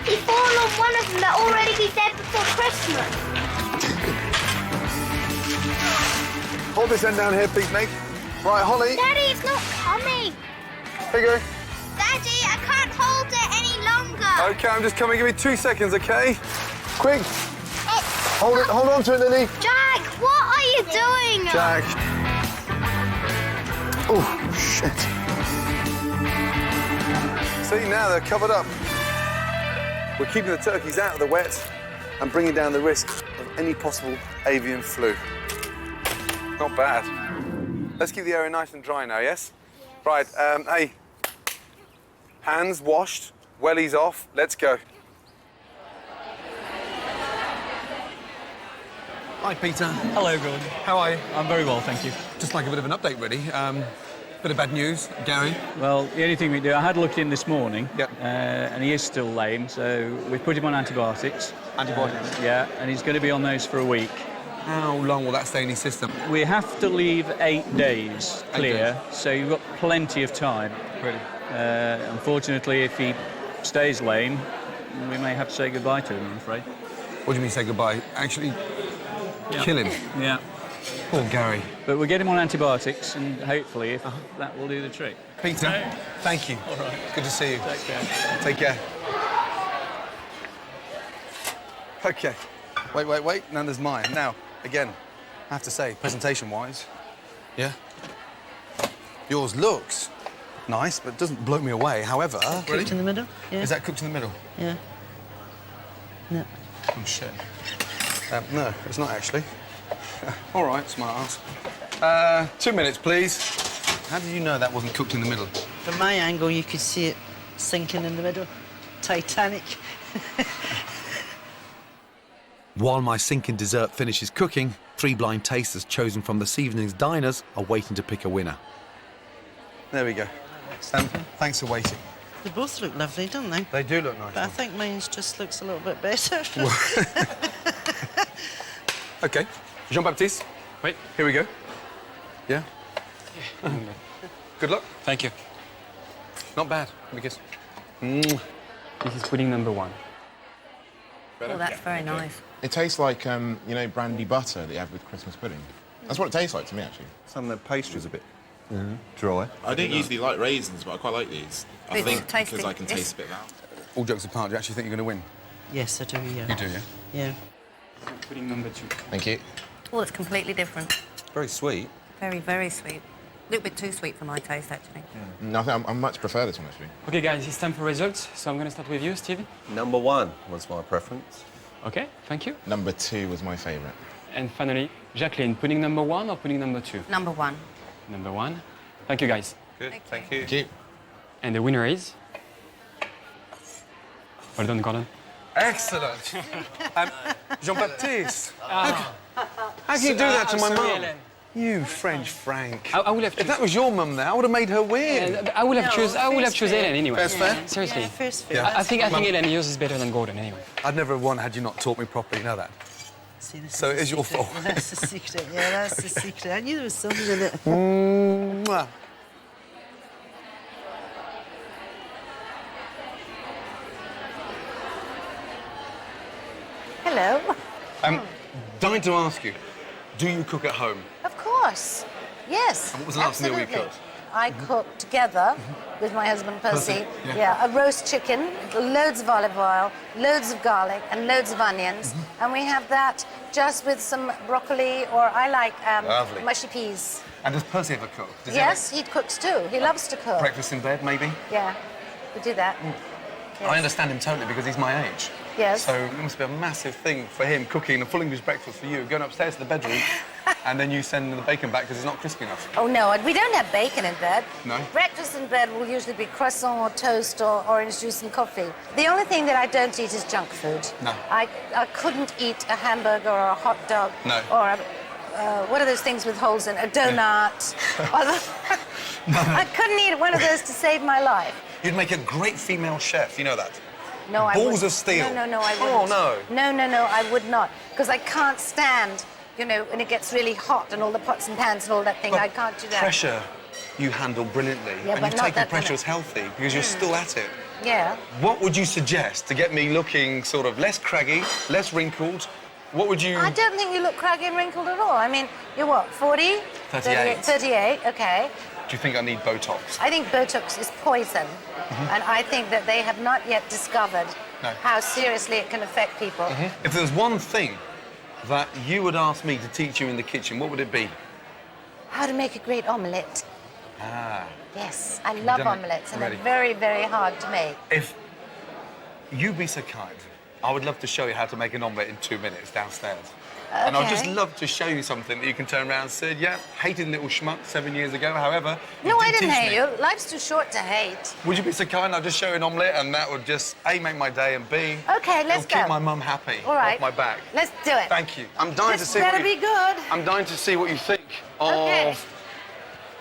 He fall on one of them that already be dead before Christmas. Hold this end down here, please, mate. Right, Holly. Daddy, it's not coming. Here you go. Daddy, I can't hold it any longer. OK, I'm just coming. Give me 2 seconds, OK? Quick. Hold on to it, Lily. Jack, what are you doing? Jack. Oh, shit. See, now they're covered up. We're keeping the turkeys out of the wet and bringing down the risk of any possible avian flu. Not bad. Let's keep the area nice and dry now, yes? Right, hey. Hands washed, wellies off, let's go. Hi, Peter. Hello, Gordon. How are you? I'm very well, thank you. Just like a bit of an update, really. Bit of bad news, Gary. Well, the only thing we do, I had looked in this morning, and he is still lame, so we've put him on antibiotics. Antibiotics? Yeah, and he's going to be on those for a week. How long will that stay in his system? We have to leave 8 days clear, so you've got plenty of time. Really? Unfortunately, if he stays lame, we may have to say goodbye to him, I'm afraid. What do you mean say goodbye? Actually, kill him? Yeah. Poor Gary. But we'll get him on antibiotics, and hopefully that will do the trick. Peter, thank you. All right. It's good to see you. Take care. Take care. OK. Wait. Now there's mine. Now, again, I have to say, presentation-wise, yeah, yours looks nice, but doesn't blow me away. However... Cooked in the middle? Yeah. Is that cooked in the middle? Yeah. No. Oh, shit. No, it's not actually. All right, smart ass. 2 minutes, please. How did you know that wasn't cooked in the middle? From my angle, you could see it sinking in the middle. Titanic. While my sinking dessert finishes cooking, 3 blind tasters chosen from this evening's diners are waiting to pick a winner. There we go. Thanks for waiting. They both look lovely, don't they? They do look nice. But I think mine just looks a little bit better. OK. Jean-Baptiste? Wait. Here we go. Yeah? Good luck. Thank you. Not bad, because... This is pudding number 1. Oh, that's very nice. It tastes like, you know, brandy butter that you have with Christmas pudding. That's what it tastes like to me, actually. Some of the pastry's a bit dry. I don't usually like raisins, but I quite like these. I think because I can taste a bit of that. All jokes apart, do you actually think you're going to win? Yes, I do, yeah. You do, yeah? Yeah. Pudding number 2. Thank you. Oh, it's completely different. Very sweet. Very, very sweet. A little bit too sweet for my taste, actually. No, I think I much prefer this one, actually. OK, guys, it's time for results. So I'm going to start with you, Steve. Number 1 was my preference. OK, thank you. Number 2 was my favourite. And finally, Jacqueline, pudding number 1 or pudding number 2? Number 1. Number 1. Thank you, guys. Good, thank you. Thank you. And the winner is... Well done, Gordon. Excellent. Jean-Baptiste. How can you do that to my mum? You French Frank. I would have if that was your mum there, I would have made her win. I would have chosen Helen anyway. Fair's fair? Seriously. Yeah, fair's fair. Yeah. I think Helen, yours is better than Gordon anyway. I'd never have won had you not taught me properly, you know that? See, So it is your fault. That's the secret. Yeah, that's the secret. I knew there was something in it. Mwah. Hello. Dying to ask you, do you cook at home? Of course. Yes. And what was the last meal you absolutely. cooked? I cooked together with my husband Percy. Percy, yeah. A roast chicken, loads of olive oil, loads of garlic, and loads of onions. And we have that just with some broccoli, or I like Lovely. mushy peas. And does Percy ever cook? Does Yes, he cooks too. He loves to he cook. ever breakfast in bed, maybe? Yeah, we do that. I understand him totally because he's my age. Yes. So it must be a massive thing for him cooking a full English breakfast for you, going upstairs to the bedroom, and then you send the bacon back because it's not crispy enough. Oh, no, we don't have bacon in bed. No? Breakfast in bed will usually be croissant or toast or orange juice and coffee. The only thing that I don't eat is junk food. No. I couldn't eat a hamburger or a hot dog. No. Or what are those things with holes in? A donut. I couldn't eat one of those to save my life. You'd make a great female chef, you know that? No, I Balls wouldn't. of steel. No, I Oh, wouldn't. no. No, I would not. Because I can't stand, you know, when it gets really hot and all the pots and pans and all that thing. But I can't do that. Pressure you handle brilliantly. Yeah, and but you not take the that pressure kind as healthy because you're still at it. Yeah. What would you suggest to get me looking sort of less craggy, less wrinkled? What would you... I don't think you look craggy and wrinkled at all. I mean, you're what, 40? 38. 38, okay. do you think I need Botox? I think Botox is poison, and I think that they have not yet discovered No. how seriously it can affect people. If there's one thing that you would ask me to teach you in the kitchen, what would it be? How to make a great omelette. Ah. Yes, I love done it omelettes, and they're already. very, very hard to make. If you'd be so kind, I would love to show you how to make an omelette in 2 minutes downstairs. And I'd just Okay. love to show you something that you can turn around and say, yeah, hated little schmuck 7 years ago, however... No, I didn't teach hate me. you. Life's too short to hate. Would you be so kind? I'd just show you an omelette and that would just, A, make my day, and B... Okay, let's it'll keep go. my mum happy All right. off my back. Let's do it. Thank you. I'm dying This to see better what you... be good. I'm dying to see what you think of... Okay.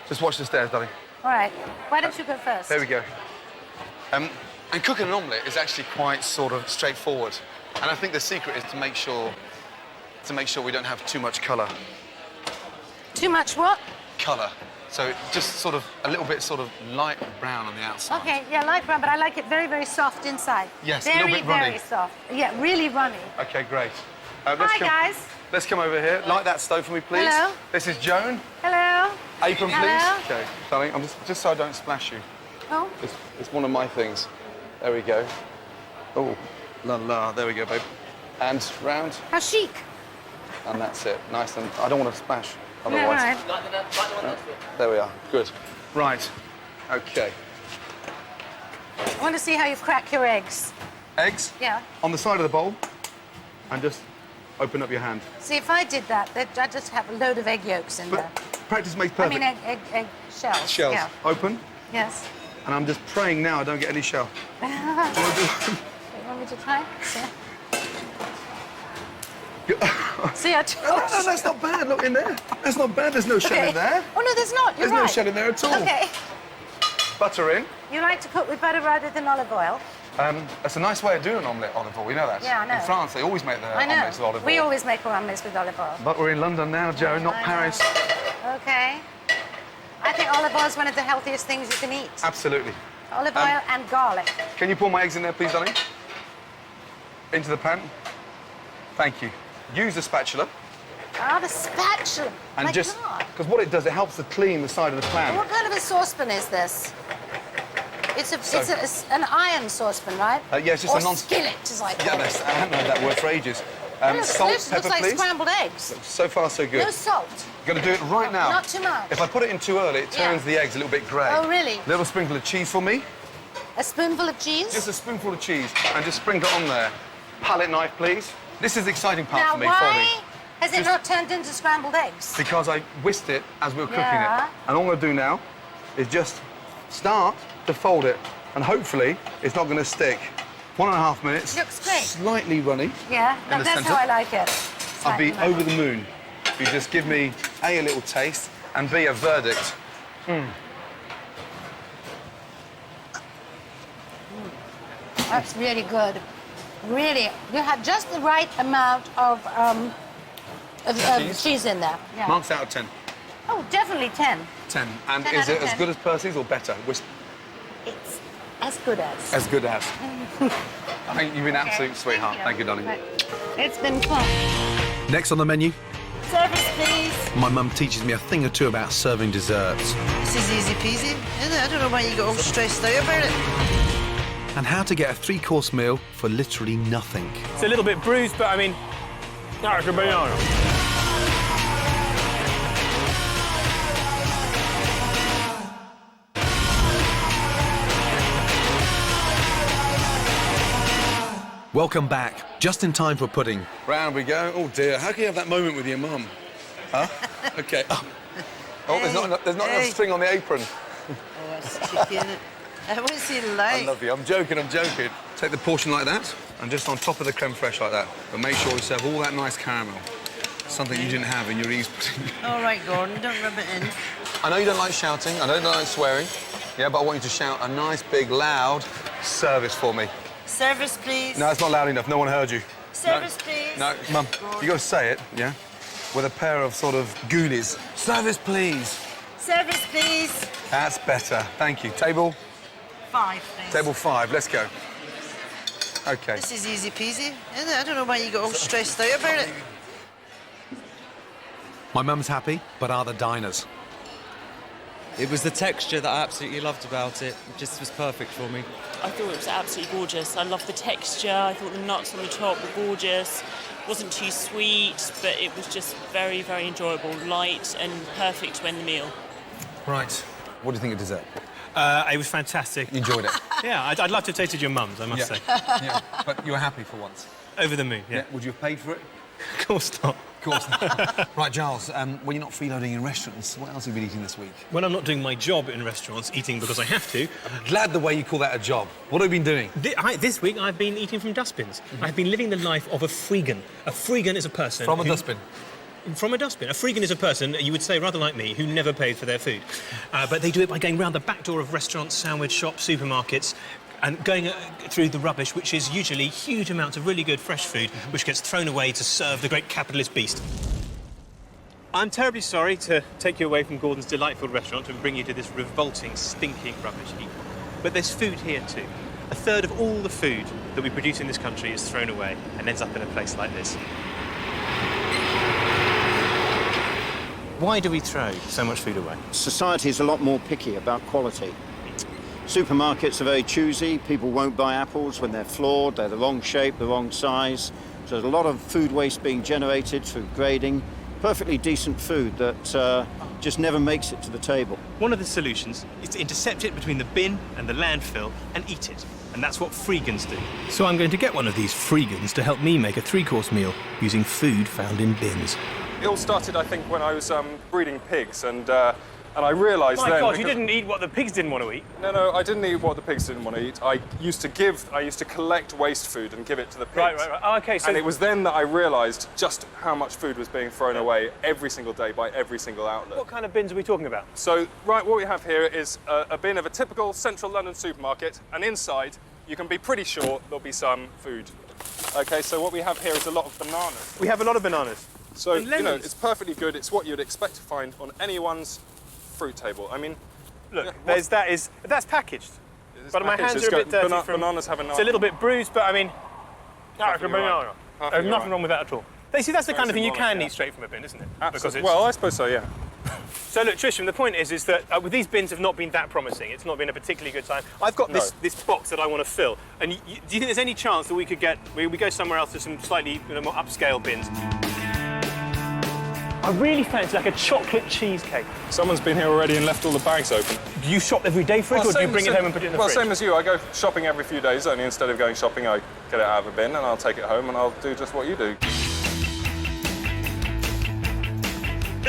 Just watch the stairs, darling. All right. Why don't you go first? There we go. And cooking an omelette is actually quite sort of straightforward. And I think the secret is to make sure we don't have too much colour. Too much what? Colour. So just sort of a little bit sort of light brown on the outside. Okay, yeah, light brown, but I like it very, very soft inside. Yes, a very, little bit runny. very soft. Yeah, really runny. Okay, great. Hi, guys. Let's come over here. Light that stove for me, please. Hello. This is Joan. Hello. Apron, please. Hello. Okay, darling, I'm just so I don't splash you. Oh. It's one of my things. There we go. Oh, la la. There we go, babe. And round. How chic. And that's it. Nice and I don't want to splash. Yeah, Otherwise. right. There we are. Good. Right. Okay. I want to see how you crack your eggs. Eggs Yeah. on the side of the bowl, and just open up your hand. See, if I did that, I'd just have a load of egg yolks in there. Practice makes I perfect. mean, egg shells. Shells. Yeah. Open. Yes. And I'm just praying now I don't get any shell. You want me to try? See, I tried. No, that's not bad. Look in there. That's not bad. There's no shell in there. Oh, no, there's not. You're There's no right. shell in there at all. Okay. Butter in. You like to cook with butter rather than olive oil? That's a nice way of doing an omelette olive oil. You know that? Yeah, I know. In France, they always make their I know. omelettes with olive oil. We always make our omelettes with olive oil. But we're in London now, Joe, not I know. Paris. Okay. I think olive oil is one of the healthiest things you can eat. Absolutely. Olive oil and garlic. Can you pour my eggs in there, please, darling? Into the pan. Thank you. Use the spatula. Oh, the spatula. And My just, God. because what it does, it helps to clean the side of the pan. What kind of a saucepan is this? It's an iron saucepan, right? Yeah, it's just or a non... skillet, as I Yeah, call that's, it. I haven't heard that word for ages. Looks Salt, delicious. pepper, Looks like please. scrambled eggs. So far, so good. No salt. Gonna do it right now. Not too much. If I put it in too early, it turns the eggs a little bit grey. Oh, really? Little sprinkle of cheese for me. A spoonful of cheese? Just a spoonful of cheese, and just sprinkle it on there. Palette knife, please. This is the exciting part Now, for me, why folding. has it not turned into scrambled eggs? Because I whisked it as we were cooking Yeah. it. And all I'm going to do now is just start to fold it. And hopefully, it's not going to stick. 1.5 minutes. Looks great. Slightly runny. Yeah, in the that's centre. how I like it. I'll be Slightly over the moon. If you just give me, A, a little taste, and B, a verdict. That's really good. Really, you had just the right amount of cheese in there. Yeah. Marks out of 10. Oh, definitely 10. 10. And 10 is out of it as 10. good as Percy's or better? It's as good as. As good as. I think you've been an absolute sweetheart. Thank you, darling. It's been fun. Next on the menu, Service, please. my mum teaches me a thing or two about serving desserts This is easy peasy, isn't it? I don't know why you got all stressed out about it. and how to get a 3-course meal for literally nothing. It's a little bit bruised, but I mean, that's a banana. Welcome back, just in time for pudding. Round we go. Oh dear, how can you have that moment with your mum? Huh? Okay. Oh, there's not enough string on the apron. Oh, that's cheeky, isn't it? What's he like? I love you. I'm joking. Take the portion like that, and just on top of the creme fraiche like that. But make sure you serve all that nice caramel. Something you didn't have in your Eve's pudding. All right, Gordon, don't rub it in. I know you don't like shouting. I know you don't like swearing. Yeah, but I want you to shout a nice, big, loud service for me. Service, please. No, it's not loud enough. No one heard you. Service, please. No, Mum, you got to say it, yeah? With a pair of sort of goonies. Service, please. Service, please. That's better. Thank you. Table? 5, please. Table 5. Let's go. OK. This is easy peasy, isn't it? I don't know why you got all stressed out about it. My mum's happy, but are the diners? It was the texture that I absolutely loved about it. It just was perfect for me. I thought it was absolutely gorgeous. I loved the texture. I thought the nuts on the top were gorgeous. It wasn't too sweet, but it was just very, very enjoyable, light and perfect to end the meal. Right. What do you think of dessert? It was fantastic. You enjoyed it? Yeah, I'd love to have tasted your mum's, I must say. Yeah, but you were happy for once? Over the moon, yeah. Would you have paid for it? Of course not. Of course not. Right, Giles, when you're not freeloading in restaurants, what else have you been eating this week? When I'm not doing my job in restaurants, eating because I have to... I'm glad the way you call that a job. What have you been doing? This week, I've been eating from dustbins. I've been living the life of a freegan. A freegan is a person From a dustbin? From a dustbin. A freegan is a person, you would say, rather like me, who never paid for their food. But they do it by going round the back door of restaurants, sandwich shops, supermarkets, and going through the rubbish, which is usually huge amounts of really good fresh food, which gets thrown away to serve the great capitalist beast. I'm terribly sorry to take you away from Gordon's delightful restaurant and bring you to this revolting, stinking rubbish heap. But there's food here too. A third of all the food that we produce in this country is thrown away and ends up in a place like this. Why do we throw so much food away? Society is a lot more picky about quality. Supermarkets are very choosy. People won't buy apples when they're flawed, they're the wrong shape, the wrong size. So there's a lot of food waste being generated through grading. Perfectly decent food that just never makes it to the table. One of the solutions is to intercept it between the bin and the landfill and eat it. And that's what freegans do. So I'm going to get one of these freegans to help me make a three-course meal using food found in bins. It all started, I think, when I was breeding pigs, and I realised then... My God, you didn't eat what the pigs didn't want to eat. No, I didn't eat what the pigs didn't want to eat. I used to collect waste food and give it to the pigs. Right. Oh, OK, so... And it was then that I realised just how much food was being thrown away every single day by every single outlet. What kind of bins are we talking about? So, right, what we have here is a bin of a typical central London supermarket, and inside, you can be pretty sure there'll be some food. OK, so what we have here is a lot of bananas. We have a lot of bananas. So, you know, it's perfectly good. It's what you'd expect to find on anyone's fruit table. I mean... Look, that's packaged. But my hands are a bit dirty Bananas have a nice... It's a little bit bruised, but I mean... There's nothing wrong with that at all. See, that's the kind of thing you can eat straight from a bin, isn't it? Absolutely. Well, I suppose so, yeah. So look, Trisham, the point is that with these bins have not been that promising. It's not been a particularly good time. I've got this box that I want to fill. And do you think there's any chance that we could we go somewhere else to some slightly more upscale bins? I really fancy like a chocolate cheesecake. Someone's been here already and left all the bags open. Do you shop every day for it, or do you bring it home and put it in the fridge? Well, same as you. I go shopping every few days, only instead of going shopping, I get it out of a bin and I'll take it home and I'll do just what you do.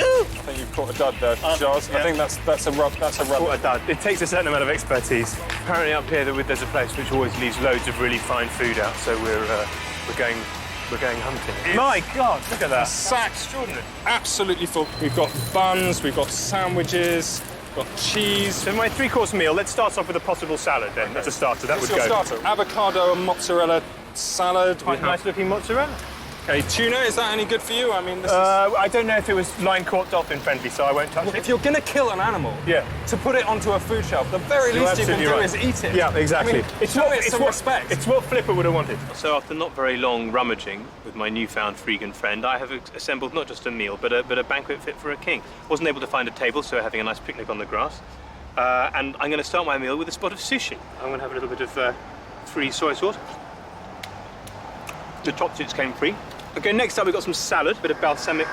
I think you've caught a dud there, Giles. Yeah. I think that's a rub. Caught a dud. It takes a certain amount of expertise. Apparently up here there's a place which always leaves loads of really fine food out, so we're going hunting. My God, look at that. Sack. Extraordinary. Absolutely full. We've got buns, we've got sandwiches, we've got cheese. So my three-course meal, let's start off with a possible salad then, as a starter. That would go. Starter. Avocado and mozzarella salad. Quite nice-looking mozzarella. Okay, tuna, is that any good for you? I mean, I don't know if it was line-caught dolphin friendly, so I won't touch it. If you're going to kill an animal, to put it onto a food shelf, the very least you can do is eat it. Yeah, exactly. I mean, it's some respect. It's what Flipper would have wanted. So after not very long rummaging with my newfound freegan friend, I have assembled not just a meal, but a banquet fit for a king. Wasn't able to find a table, so having a nice picnic on the grass. And I'm going to start my meal with a spot of sushi. I'm going to have a little bit of free soy sauce. The chopsticks came free. Okay, next up we've got some salad, a bit of balsamic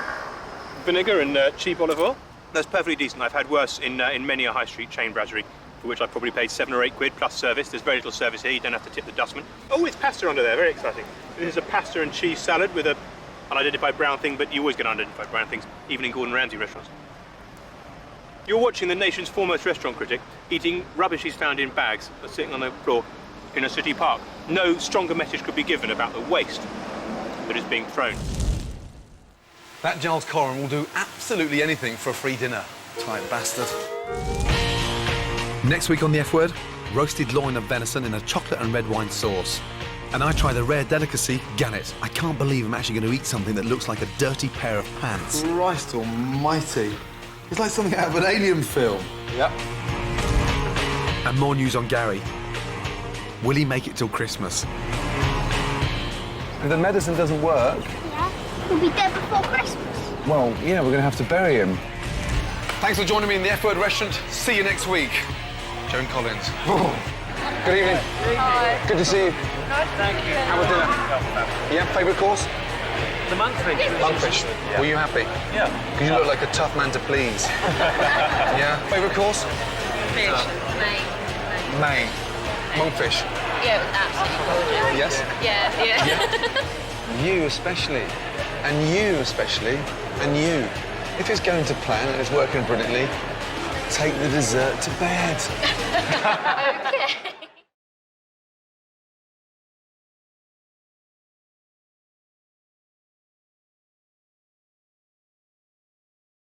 vinegar and cheap olive oil. That's perfectly decent. I've had worse in many a high street chain brasserie, for which I probably paid 7 or 8 quid plus service. There's very little service here, you don't have to tip the dustman. Oh, it's pasta under there, very exciting. This is a pasta and cheese salad with an unidentified brown thing, but you always get unidentified brown things, even in Gordon Ramsay restaurants. You're watching the nation's foremost restaurant critic eating rubbish he's found in bags that's sitting on the floor in a city park. No stronger message could be given about the waste that is being thrown. That Giles Corran will do absolutely anything for a free dinner. Tight bastard. Next week on The F Word, roasted loin of venison in a chocolate and red wine sauce. And I try the rare delicacy, gannet. I can't believe I'm actually going to eat something that looks like a dirty pair of pants. Christ almighty. It's like something out of an alien film. Yep. And more news on Gary. Will he make it till Christmas? If the medicine doesn't work... Yeah, he'll be dead before Christmas. Well, yeah, we're going to have to bury him. Thanks for joining me in the F-Word restaurant. See you next week. Joan Collins. Good evening. Hi. Good to see you. Nice, thank you. How was dinner? Yeah, favourite course? The monkfish. Monkfish. Yeah. Were you happy? Yeah. Because you look like a tough man to please. Yeah. Favourite course? Fish. May. Monkfish. Yeah, it was absolutely gorgeous. Yes? Yeah. You especially. And you especially. And you. If it's going to plan and it's working brilliantly, take the dessert to bed. Okay.